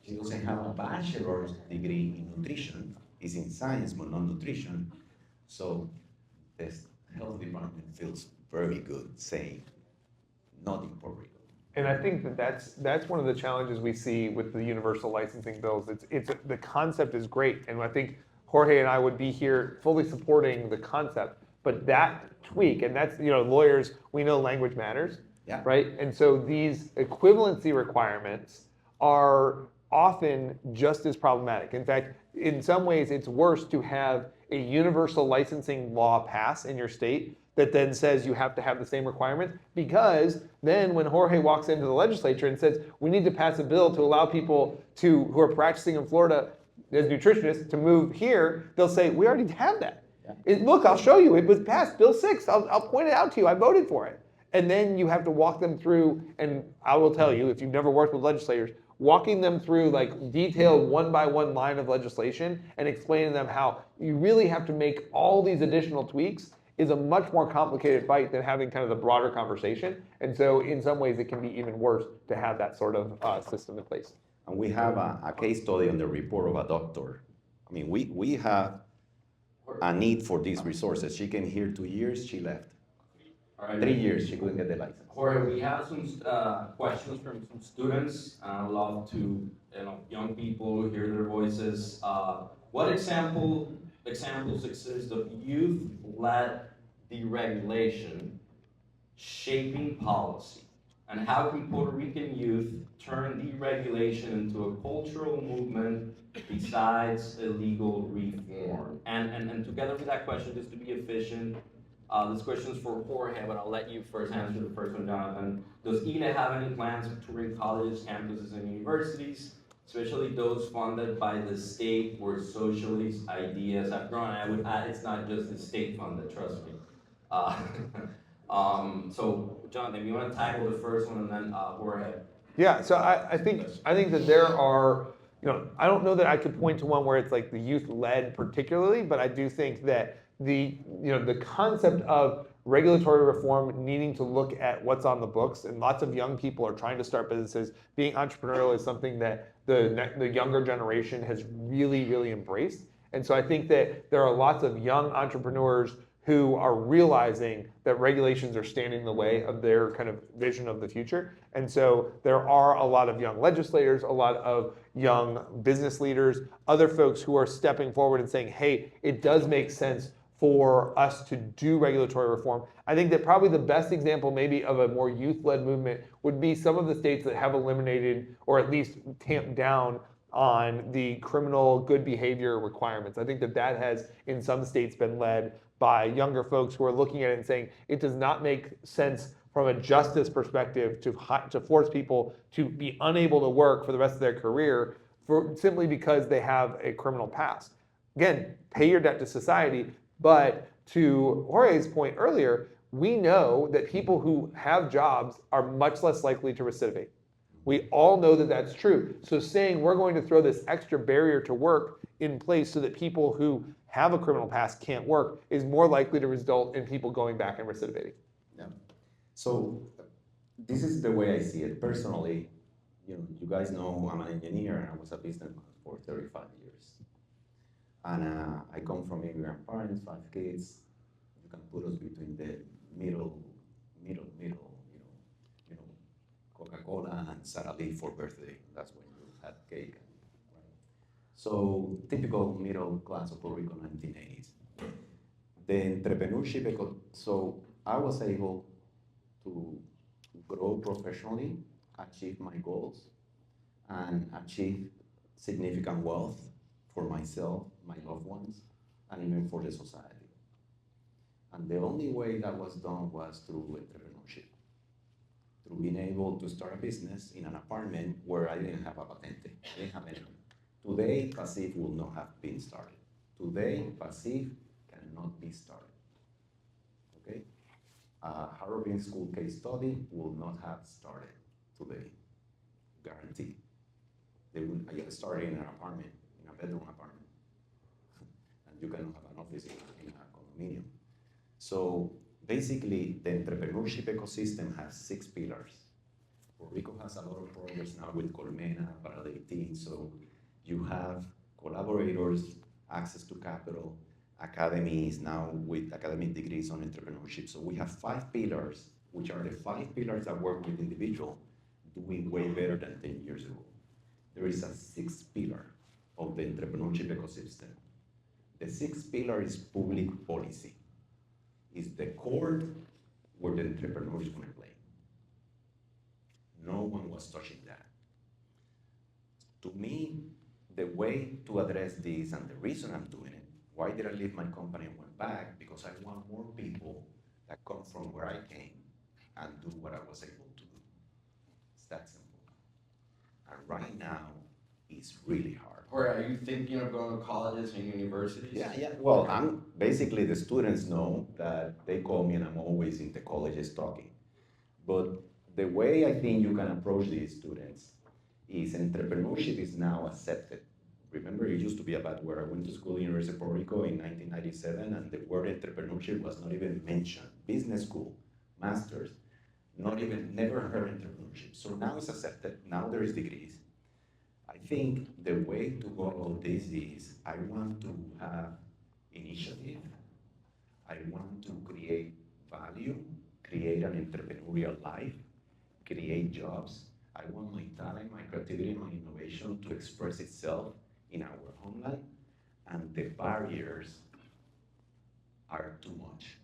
Speaker 8: She doesn't have a bachelor's degree in nutrition, it's in science but not nutrition. So the health department feels very good saying, not in Puerto Rico.
Speaker 6: And I think that's one of the challenges we see with the universal licensing bills. It's the concept is great, and I think Jorge and I would be here fully supporting the concept. But that tweak, and that's, lawyers, we know language matters,
Speaker 8: Yeah.
Speaker 6: right? And so these equivalency requirements are often just as problematic. In fact, in some ways, it's worse to have a universal licensing law pass in your state that then says you have to have the same requirements, because then when Jorge walks into the legislature and says, we need to pass a bill to allow people who are practicing in Florida as nutritionists to move here, they'll say, we already have that.
Speaker 8: Yeah.
Speaker 6: Look, I'll show you, it was passed, Bill 6, I'll point it out to you, I voted for it. And then you have to walk them through, and I will tell you, if you've never worked with legislators, walking them through like detailed one-by-one line of legislation and explaining to them how you really have to make all these additional tweaks is a much more complicated fight than having kind of the broader conversation. And so in some ways it can be even worse to have that sort of system in place.
Speaker 8: And we have a case study on the report of a doctor. I mean, we have a need for these resources. She came here 2 years, she left.
Speaker 7: All right.
Speaker 8: 3 years, she couldn't get the license.
Speaker 7: Jorge, we have some questions from some students. I love to, young people hear their voices. What examples exist of youth-led deregulation shaping policy? And how can Puerto Rican youth turn deregulation into a cultural movement besides a legal reform? And together with that question, just to be efficient, This question is for Jorge, but I'll let you first answer the first one, Jonathan. Does ILE have any plans to bring colleges, campuses, and universities, especially those funded by the state where socialist ideas have grown? And I would add, it's not just the state funded, trust me. Uh, so, Jonathan, you want to tackle the first one, and then Jorge?
Speaker 6: Yeah, so I think that there are, I don't know that I could point to one where it's like the youth led particularly, but I do think that the concept of regulatory reform needing to look at what's on the books, and lots of young people are trying to start businesses. Being entrepreneurial is something that the younger generation has really, really embraced. And so I think that there are lots of young entrepreneurs who are realizing that regulations are standing in the way of their kind of vision of the future. And so there are a lot of young legislators, a lot of young business leaders, other folks who are stepping forward and saying, hey, it does make sense for us to do regulatory reform. I think that probably the best example maybe of a more youth-led movement would be some of the states that have eliminated or at least tamped down on the criminal good behavior requirements. I think that has in some states been led by younger folks who are looking at it and saying it does not make sense from a justice perspective to force people to be unable to work for the rest of their career simply because they have a criminal past. Again, pay your debt to society, but to Jorge's point earlier, we know that people who have jobs are much less likely to recidivate. We all know that that's true. So saying we're going to throw this extra barrier to work in place so that people who have a criminal past can't work is more likely to result in people going back and recidivating.
Speaker 8: Yeah. So this is the way I see it personally. You guys know I'm an engineer and I was a businessman for 35 years. And I come from immigrant parents, 5 kids. You can put us between the middle, Coca-Cola and Sara Lee for birthday. That's when you had cake. Right? So typical middle class of Puerto Rico 1980s. The entrepreneurship, so I was able to grow professionally, achieve my goals, and achieve significant wealth for myself, my loved ones, and even for the society. And the only way that was done was through entrepreneurship. Through being able to start a business in an apartment where I didn't have a patente. I didn't have anything. Today, PASIF will not have been started. Today, PASIF cannot be started. Okay? Harvard Business School case study will not have started today. Guaranteed. I started in an apartment, in a bedroom apartment. And you cannot have an office in a condominium. So basically, the entrepreneurship ecosystem has 6 pillars. Puerto Rico has a lot of progress now with Colmena, Para 18, so you have collaborators, access to capital, academies now with academic degrees on entrepreneurship. So we have 5 pillars, which are the 5 pillars that work with individual, doing way better than 10 years ago. There is a 6th pillar of the entrepreneurship ecosystem. The 6th pillar is public policy. Is the court where the entrepreneurs want to play. No one was touching that. To me, the way to address this and the reason I'm doing it, why did I leave my company and went back? Because I want more people that come from where I came and do what I was able to do. It's that simple. And right now, it's really hard.
Speaker 7: Or are you thinking of going to colleges and universities?
Speaker 8: Yeah. Well, basically the students know that they call me and I'm always in the colleges talking. But the way I think you can approach these students is entrepreneurship is now accepted. Remember, it used to be a bad word. I went to school in University of Puerto Rico in 1997 and the word entrepreneurship was not even mentioned. Business school, masters, never heard entrepreneurship. So now it's accepted, now there is degrees. I think the way to go about this is I want to have initiative. I want to create value, create an entrepreneurial life, create jobs. I want my talent, my creativity, my innovation to express itself in our homeland, and the barriers are too much.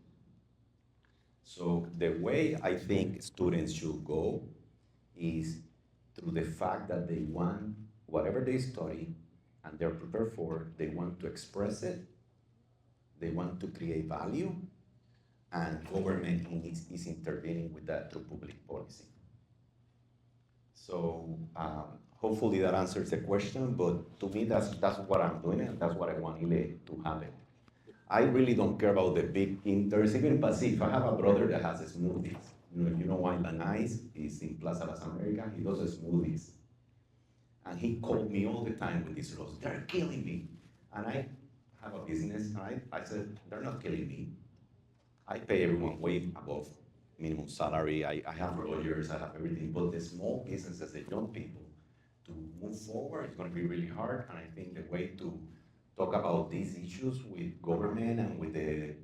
Speaker 8: So the way I think students should go is through the fact that they want whatever they study and they're prepared for, they want to express it, they want to create value, and government is intervening with that through public policy. So hopefully that answers the question, but to me that's what I'm doing and that's what I want ILE to happen. I really don't care about the big there's even Pacific. I have a brother that has smoothies. You know why Lanais is in Plaza Las Americas? He does smoothies. And he called me all the time with these laws. They're killing me. And I have a business, and I said, they're not killing me. I pay everyone way above minimum salary. I have lawyers, I have everything. But the small businesses, the young people, to move forward, it's going to be really hard. And I think the way to talk about these issues with government and with the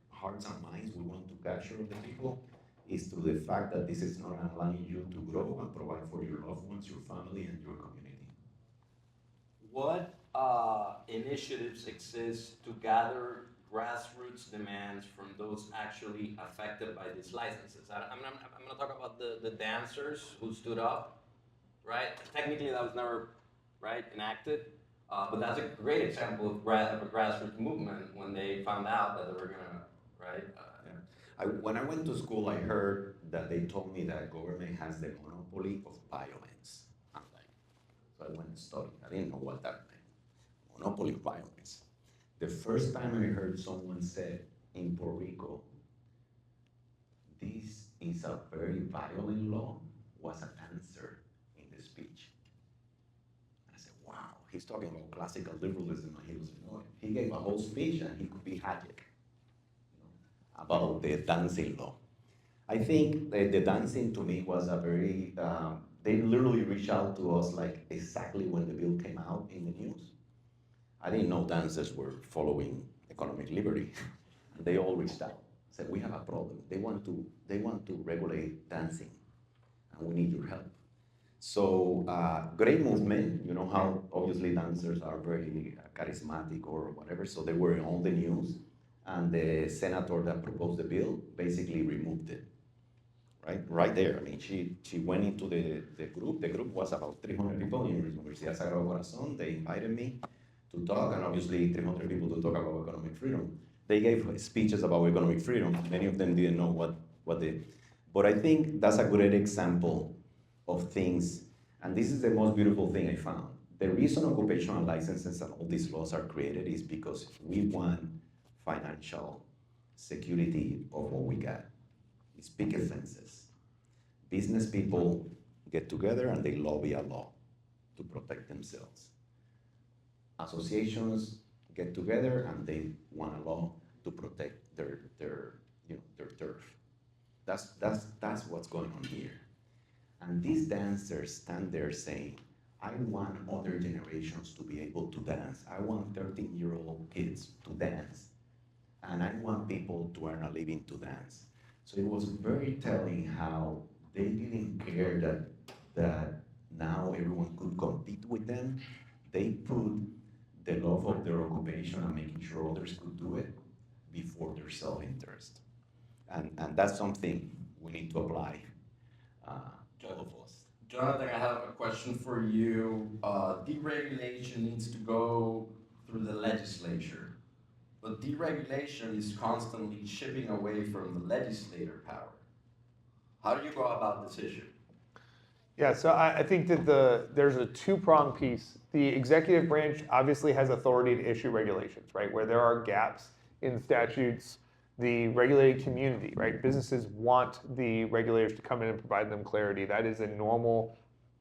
Speaker 8: hearts and minds we want to capture of the people is through the fact that this is not allowing you to grow and provide for your loved ones, your family, and your community.
Speaker 7: What initiatives exist to gather grassroots demands from those actually affected by these licenses? I'm going to talk about the dancers who stood up, right? Technically, that was never enacted, but that's a great example of a grassroots movement when they found out that they were going to,
Speaker 8: when I went to school, I heard that they told me that government has the monopoly of violence. I'm like, so I went to study. I didn't know what that meant. Monopoly of violence. The first time I heard someone say in Puerto Rico, this is a very violent law, was a dancer in the speech. And I said, wow, he's talking about classical liberalism and he doesn't know it. He gave a whole speech and he could be Hayek about the dancing law. I think the dancing to me was a very, they literally reached out to us like exactly when the bill came out in the news. I didn't know dancers were following economic liberty. And they all reached out, said, we have a problem. They want to regulate dancing and we need your help. So great movement, you know how obviously dancers are very charismatic or whatever, so they were in all the news. And the senator that proposed the bill basically removed it, right there. I mean, she went into the group. The group was about 300 people in Universidad Sagrado Corazón. They invited me to talk, and obviously 300 people to talk about economic freedom. They gave speeches about economic freedom. Many of them didn't know what they, but I think that's a great example of things, and this is the most beautiful thing I found. The reason occupational licenses and all these laws are created is because we want financial security of what we got. It's picket fences. Business people get together and they lobby a law to protect themselves. Associations get together and they want a law to protect their turf. That's what's going on here. And these dancers stand there saying, I want other generations to be able to dance. I want 13-year-old kids to dance. And I want people to earn a living to dance. So it was very telling how they didn't care that now everyone could compete with them. They put the love of their occupation and making sure others could do it before their self-interest. And that's something we need to apply to all of us.
Speaker 7: Jonathan, I have a question for you. Deregulation needs to go through the legislature. But deregulation is constantly shipping away from the legislator power. How do you go about this issue?
Speaker 6: Yeah, so I think that there's a two-pronged piece. The executive branch obviously has authority to issue regulations, right? Where there are gaps in statutes, the regulated community, right? Businesses want the regulators to come in and provide them clarity. That is a normal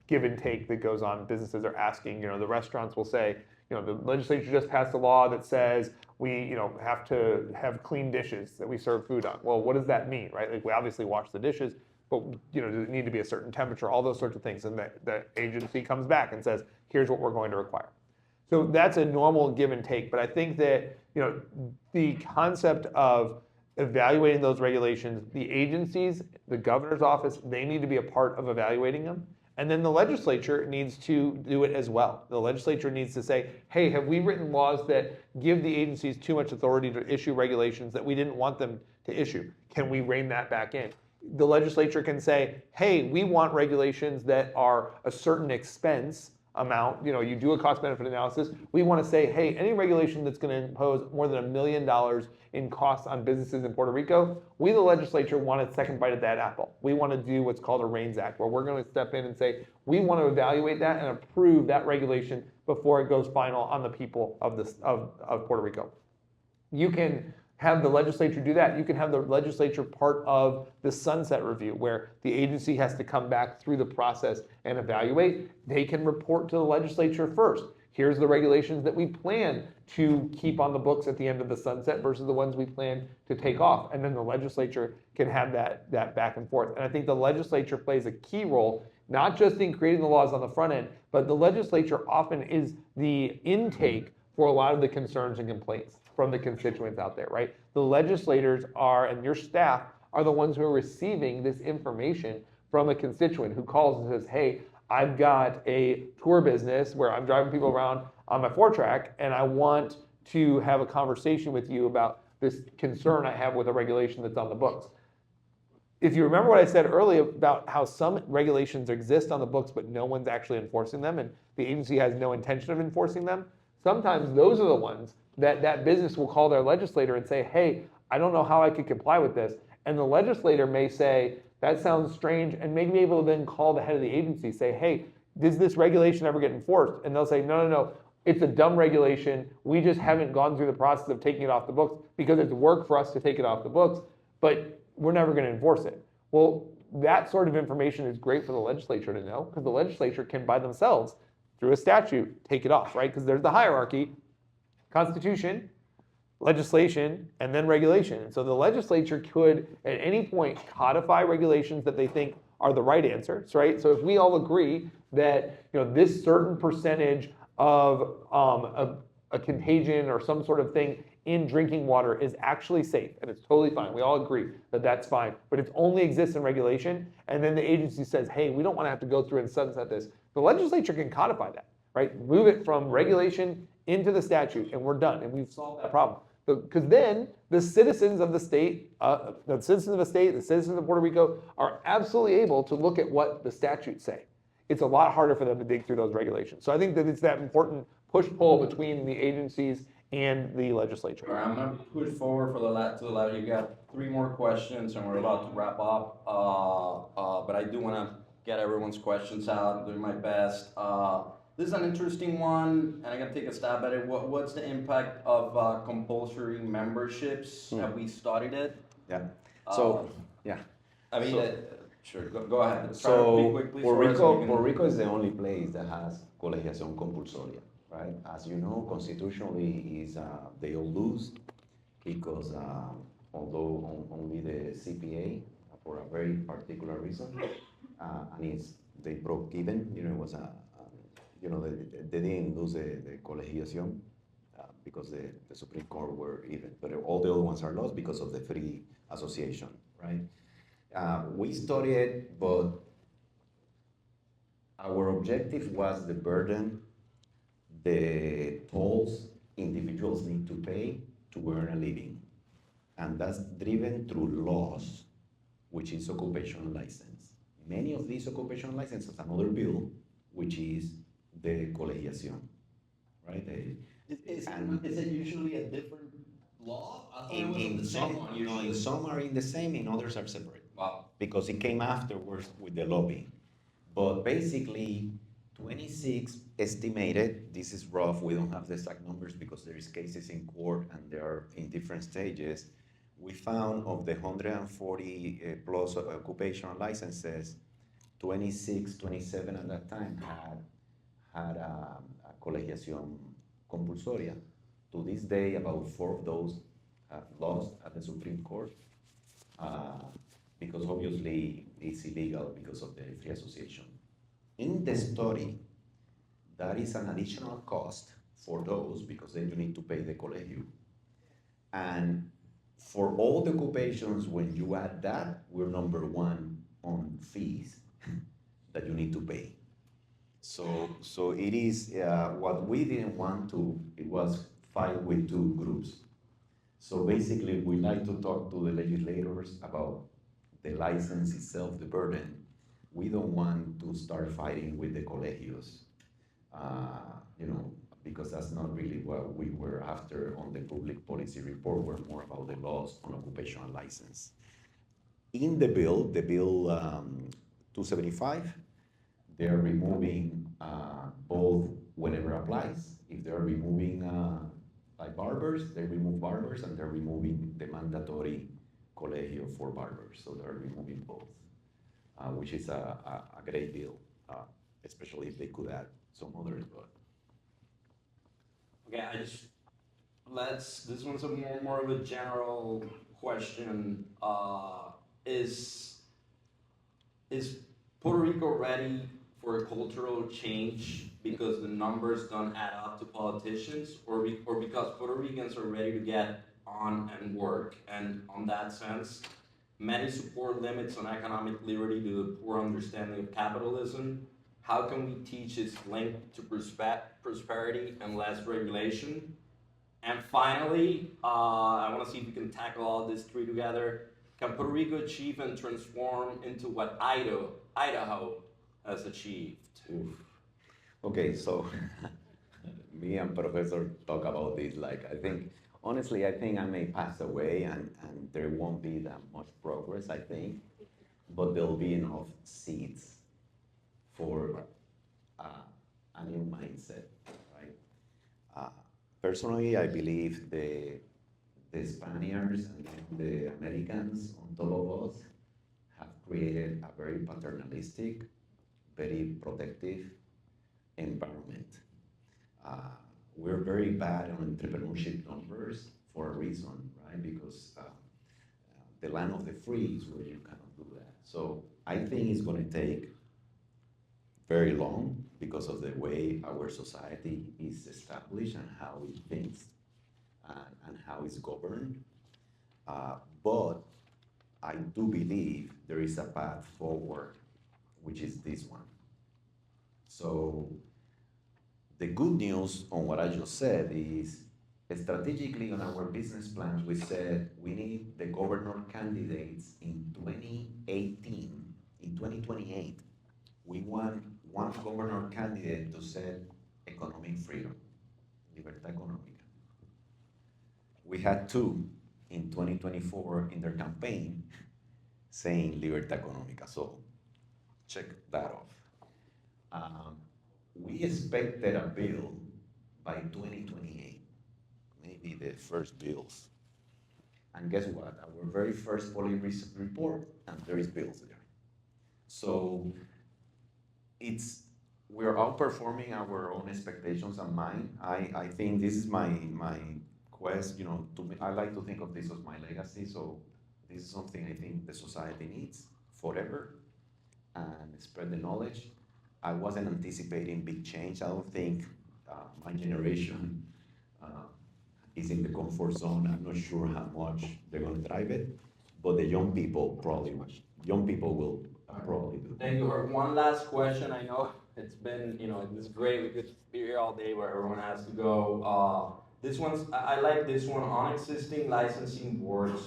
Speaker 6: give and take that goes on. Businesses are asking, the restaurants will say, the legislature just passed a law that says we, have to have clean dishes that we serve food on. Well, what does that mean, right? Like we obviously wash the dishes, but does it need to be a certain temperature, all those sorts of things. And the agency comes back and says, here's what we're going to require. So that's a normal give and take. But I think that, the concept of evaluating those regulations, the agencies, the governor's office, they need to be a part of evaluating them. And then the legislature needs to do it as well. The legislature needs to say, hey, have we written laws that give the agencies too much authority to issue regulations that we didn't want them to issue? Can we rein that back in? The legislature can say, hey, we want regulations that are a certain expense amount, you do a cost benefit analysis. We want to say, hey, any regulation that's going to impose more than $1 million in costs on businesses in Puerto Rico, we, the legislature, want a second bite at that apple. We want to do what's called a REINS Act, where we're going to step in and say, we want to evaluate that and approve that regulation before it goes final on the people of Puerto Rico. You can have the legislature do that. You can have the legislature part of the sunset review, where the agency has to come back through the process and evaluate. They can report to the legislature first. Here's the regulations that we plan to keep on the books at the end of the sunset versus the ones we plan to take off. And then the legislature can have that back and forth. And I think the legislature plays a key role, not just in creating the laws on the front end, but the legislature often is the intake for a lot of the concerns and complaints from the constituents out there, right? The legislators are, and your staff are the ones who are receiving this information from a constituent who calls and says, hey, I've got a tour business where I'm driving people around on my 4-track, and I want to have a conversation with you about this concern I have with a regulation that's on the books. If you remember what I said earlier about how some regulations exist on the books, but no one's actually enforcing them, and the agency has no intention of enforcing them, sometimes those are the ones that business will call their legislator and say, hey, I don't know how I could comply with this. And the legislator may say, that sounds strange, and maybe be able to then call the head of the agency, say, hey, does this regulation ever get enforced? And they'll say, no, it's a dumb regulation. We just haven't gone through the process of taking it off the books because it's work for us to take it off the books, but we're never going to enforce it. Well, that sort of information is great for the legislature to know, because the legislature can by themselves, through a statute, take it off, right? Because there's the hierarchy: Constitution, legislation, and then regulation. And so the legislature could, at any point, codify regulations that they think are the right answers, right? So if we all agree that this certain percentage of a contagion or some sort of thing in drinking water is actually safe, and it's totally fine. We all agree that that's fine, but it only exists in regulation, and then the agency says, hey, we don't want to have to go through and sunset this. The legislature can codify that, right? Move it from regulation into the statute, and we're done, and we've solved that problem. Because then the citizens of the state, the citizens of Puerto Rico are absolutely able to look at what the statutes say. It's a lot harder for them to dig through those regulations. So I think that it's that important push-pull between the agencies and the legislature.
Speaker 7: All right, I'm going to push forward to the last. You've got 3 more questions, and we're about to wrap up. But I do want to get everyone's questions out. I'm doing my best. This is an interesting one, and I'm going to take a stab at it. What's the impact of compulsory memberships? Have we studied it?
Speaker 8: Yeah. So, yeah.
Speaker 7: I mean, sure, go ahead.
Speaker 8: So,
Speaker 7: Quick, please,
Speaker 8: Puerto Rico is the only place that has colegiación compulsoria, right? As you know, constitutionally they all lose because although only the CPA, for a very particular reason, and they broke even, it was they didn't lose the colegiación because the Supreme Court were even, but all the other ones are lost because of the free association, right? We studied it, but our objective was the burden, the tolls individuals need to pay to earn a living. And that's driven through laws, which is occupational license. Many of these occupational licenses, another bill, which is the colegiación, right?
Speaker 7: Is it usually a different law?
Speaker 8: In some are in the same, in others are separate.
Speaker 7: Wow.
Speaker 8: Because it came afterwards with the lobby. But basically, 26 estimated, this is rough, we don't have the exact numbers because there is cases in court and they are in different stages. We found of the 140 plus occupational licenses, 26, 27 at that time had a colegiación compulsoria. To this day, about 4 of those have lost at the Supreme Court because obviously it's illegal because of the free association. In the study, that is an additional cost for those because then you need to pay the colegio. And for all the occupations, when you add that, we're number 1 on fees that you need to pay. So it is what we didn't want to, it was fight with 2 groups. So basically, we like to talk to the legislators about the license itself, the burden. We don't want to start fighting with the colegios you know, because that's not really what we were after on the public policy report. We're more about the laws on occupational license. In the bill 275, they're removing both whenever applies. If they're removing like barbers, they remove barbers, and they're removing the mandatory colegio for barbers. So they're removing both, which is a great deal, especially if they could add some others. But
Speaker 7: Okay, this one's more of a general question. Is Puerto Rico ready for a cultural change because the numbers don't add up to politicians, or because Puerto Ricans are ready to get on and work? And on that sense, many support limits on economic liberty due to the poor understanding of capitalism. How can we teach its link to prosperity and less regulation? And finally, I want to see if we can tackle all these three together. Can Puerto Rico achieve and transform into what Idaho has achieved?
Speaker 8: oof. Okay, so me and Professor talk about this. Like, honestly, I think I may pass away, and there won't be that much progress, I think, but there'll be enough seeds for a new mindset, right? Personally, I believe the Spaniards and the Americans on top of us have created a very paternalistic, very protective environment. We're very bad on entrepreneurship numbers for a reason, right? Because the land of the free is where you cannot do that. So I think it's going to take very long because of the way our society is established and how it thinks and how it's governed. But I do believe there is a path forward, which is this one. So the good news on what I just said is strategically on our business plans, we said we need the governor candidates in 2018, in 2028. We want one governor candidate to set economic freedom, libertad económica. We had two in 2024 in their campaign saying libertad económica, so check that off. We expected a bill by 2028, maybe the first bills. And guess what? Our very first policy report, and there is bills there. So we're outperforming our own expectations and mine. I think this is my quest, I like to think of this as my legacy. So this is something I think the society needs forever, and spread the knowledge. I wasn't anticipating big change. I don't think my generation is in the comfort zone. I'm not sure how much they're going to drive it, but the young people will probably do.
Speaker 7: Thank you. One last question. I know it's been, it's great. We could be here all day where everyone has to go. I like this one. On existing licensing boards,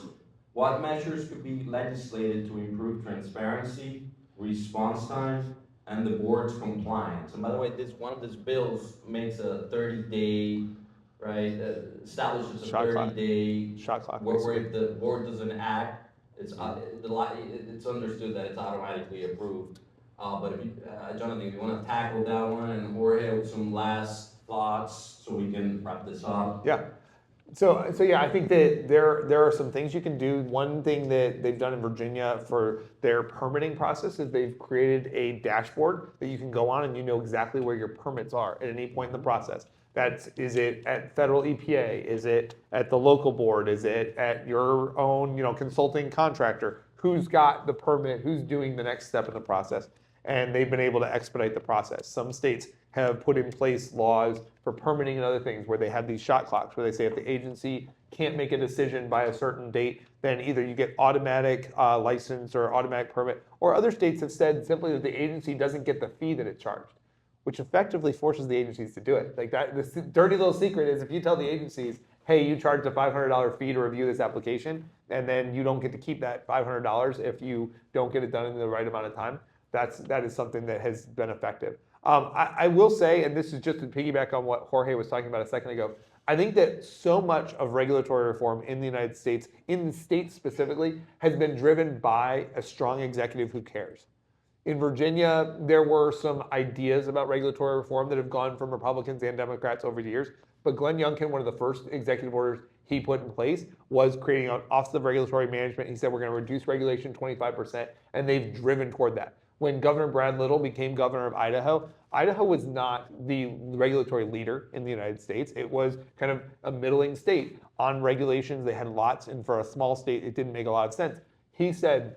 Speaker 7: what measures could be legislated to improve transparency, response time, and the board's compliance? And by the way, one of these bills makes a 30-day, right, establishes a 30-day
Speaker 6: shot clock,
Speaker 7: where if the board doesn't act, it's understood that it's automatically approved. But if you, Jonathan, if you want to tackle that one, and Jorge with some last thoughts so we can wrap this up.
Speaker 6: Yeah. So yeah, I think that there are some things you can do. One thing that they've done in Virginia for their permitting process is they've created a dashboard that you can go on, and you know exactly where your permits are at any point in the process. Is it at federal EPA? Is it at the local board? Is it at your own, consulting contractor? Who's got the permit? Who's doing the next step in the process? And they've been able to expedite the process. Some states have put in place laws for permitting and other things where they have these shot clocks where they say if the agency can't make a decision by a certain date, then either you get automatic license or automatic permit, or other states have said simply that the agency doesn't get the fee that it charged, which effectively forces the agencies to do it. Like that, this dirty little secret is if you tell the agencies, hey, you charged a $500 fee to review this application, and then you don't get to keep that $500 if you don't get it done in the right amount of time, that is something that has been effective. I will say, and this is just to piggyback on what Jorge was talking about a second ago, I think that so much of regulatory reform in the United States, in the states specifically, has been driven by a strong executive who cares. In Virginia, there were some ideas about regulatory reform that have gone from Republicans and Democrats over the years. But Glenn Youngkin, one of the first executive orders he put in place was creating an Office of Regulatory Management. He said, we're going to reduce regulation 25%, and they've driven toward that. When Governor Brad Little became governor of Idaho, Idaho was not the regulatory leader in the United States. It was kind of a middling state on regulations. They had lots, and for a small state, it didn't make a lot of sense. He said,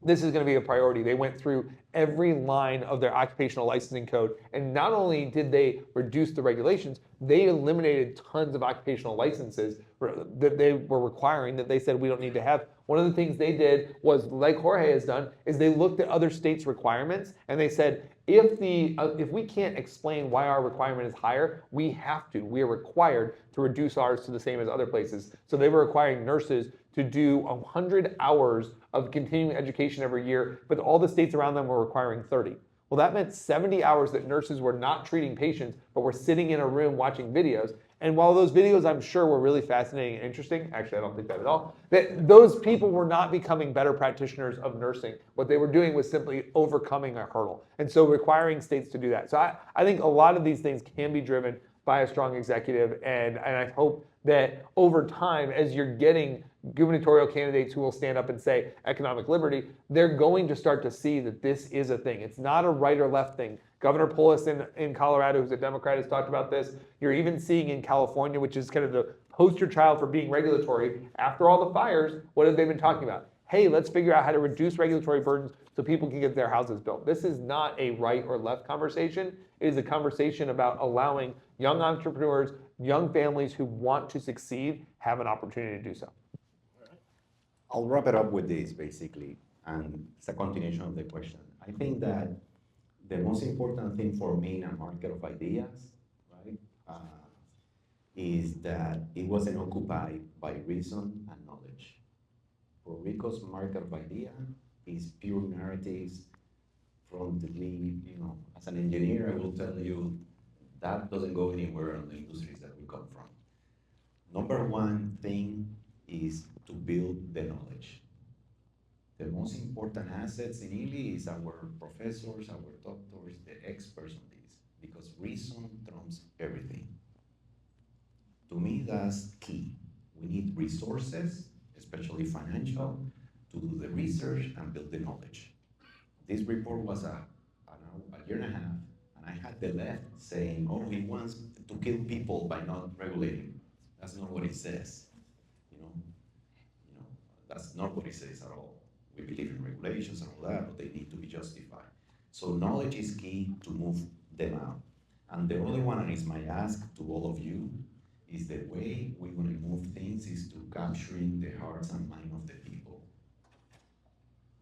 Speaker 6: this is going to be a priority. They went through every line of their occupational licensing code, and not only did they reduce the regulations, they eliminated tons of occupational licenses that they were requiring that they said we don't need to have. One of the things they did was, like Jorge has done, is they looked at other states' requirements and they said, if we can't explain why our requirement is higher, we have to. We are required to reduce ours to the same as other places. So they were requiring nurses to do 100 hours of continuing education every year, but all the states around them were requiring 30. Well, that meant 70 hours that nurses were not treating patients, but were sitting in a room watching videos. And while those videos, I'm sure, were really fascinating and interesting, actually, I don't think that at all, that those people were not becoming better practitioners of nursing. What they were doing was simply overcoming a hurdle. And so requiring states to do that. So I think a lot of these things can be driven by a strong executive, and I hope that over time, as you're getting gubernatorial candidates who will stand up and say economic liberty, they're going to start to see that this is a thing. It's not a right or left thing. Governor Polis in Colorado, who's a Democrat, has talked about this. You're even seeing in California, which is kind of the poster child for being regulatory, after all the fires, what have they been talking about? Hey, let's figure out how to reduce regulatory burdens so people can get their houses built. This is not a right or left conversation. It is a conversation about allowing young entrepreneurs, young families who want to succeed, have an opportunity to do so.
Speaker 8: I'll wrap it up with this, basically, and it's a continuation of the question. I think that the most important thing for me in a market of ideas, right, is that it wasn't occupied by reason and knowledge. Puerto Rico's market of idea is pure narratives from the lead. As an engineer, I will tell you that doesn't go anywhere on the industries that we come from. Number one thing is to build the knowledge. The most important assets in ILE is our professors, our doctors, the experts on this, because reason trumps everything. To me, that's key. We need resources, especially financial, to do the research and build the knowledge. This report was a year and a half, and I had the left saying, oh, he wants to kill people by not regulating. That's not what it says. That's not what it says at all. We believe in regulations and all that, but they need to be justified. So knowledge is key to move them out. And the other one, and it's my ask to all of you, is the way we're going to move things is to capturing the hearts and minds of the people.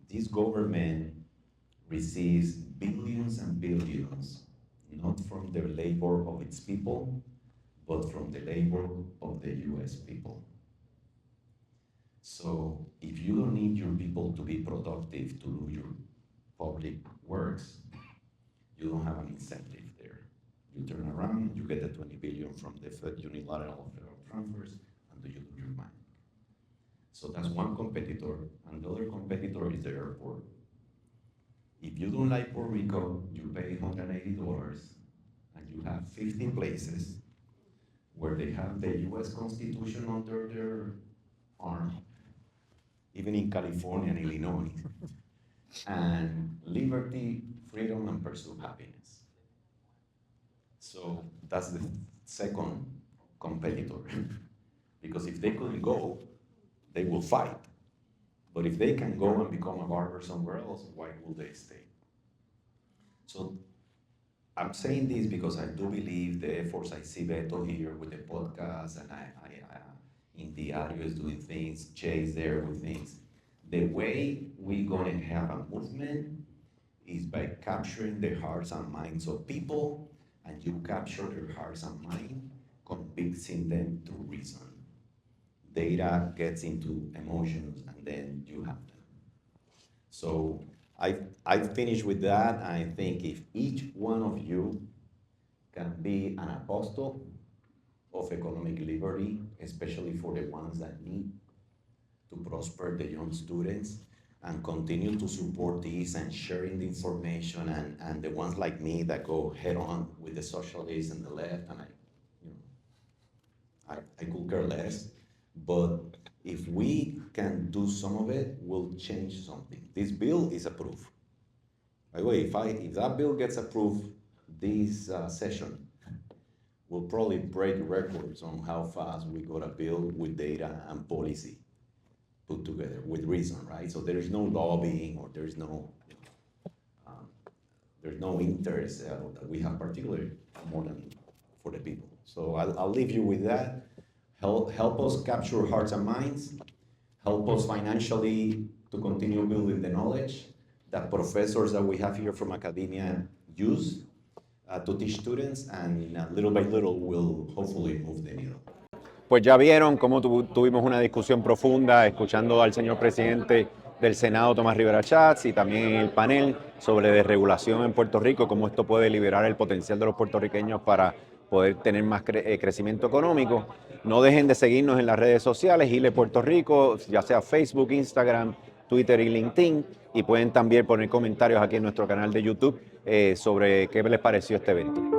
Speaker 8: This government receives billions and billions, not from the labor of its people, but from the labor of the US people. So if you don't need your people to be productive to do your public works, you don't have an incentive there. You turn around, you get the 20 billion from the unilateral federal transfers, and do you do your money? So that's one competitor, and the other competitor is the airport. If you don't like Puerto Rico, you pay $180, and you have 15 places where they have the US Constitution under their arm, even in California and Illinois, and liberty, freedom, and pursue happiness. So that's the second competitor. Because if they couldn't go, they will fight. But if they can go and become a barber somewhere else, why will they stay? So I'm saying this because I do believe the efforts. I see Beto here with the podcast, and I in the audio is doing things, Chase there with things. The way we're gonna have a movement is by capturing the hearts and minds of people, and you capture their hearts and minds, convincing them through reason. Data gets into emotions, and then you have them. So I finished with that. I think if each one of you can be an apostle of economic liberty, especially for the ones that need to prosper, the young students, and continue to support this and sharing the information, and the ones like me that go head on with the socialists and the left, and I could care less. But if we can do some of it, we'll change something. This bill is approved. By the way, if that bill gets approved this session, we'll probably break records on how fast we got a bill with data and policy put together with reason, right? So there is no lobbying, or there's no interest that we have particularly more than for the people. So I'll leave you with that. Help us capture hearts and minds. Help us financially to continue building the knowledge that professors that we have here from academia use to teach students, and little by little we'll hopefully move the needle.
Speaker 1: Pues ya vieron cómo tuvimos una discusión profunda escuchando al señor presidente del Senado, Tomás Rivera Schatz, y también en el panel sobre desregulación en Puerto Rico, cómo esto puede liberar el potencial de los puertorriqueños para poder tener más crecimiento económico. No dejen de seguirnos en las redes sociales, ILE Puerto Rico, ya sea Facebook, Instagram, Twitter y LinkedIn, y pueden también poner comentarios aquí en nuestro canal de YouTube sobre qué les pareció este evento.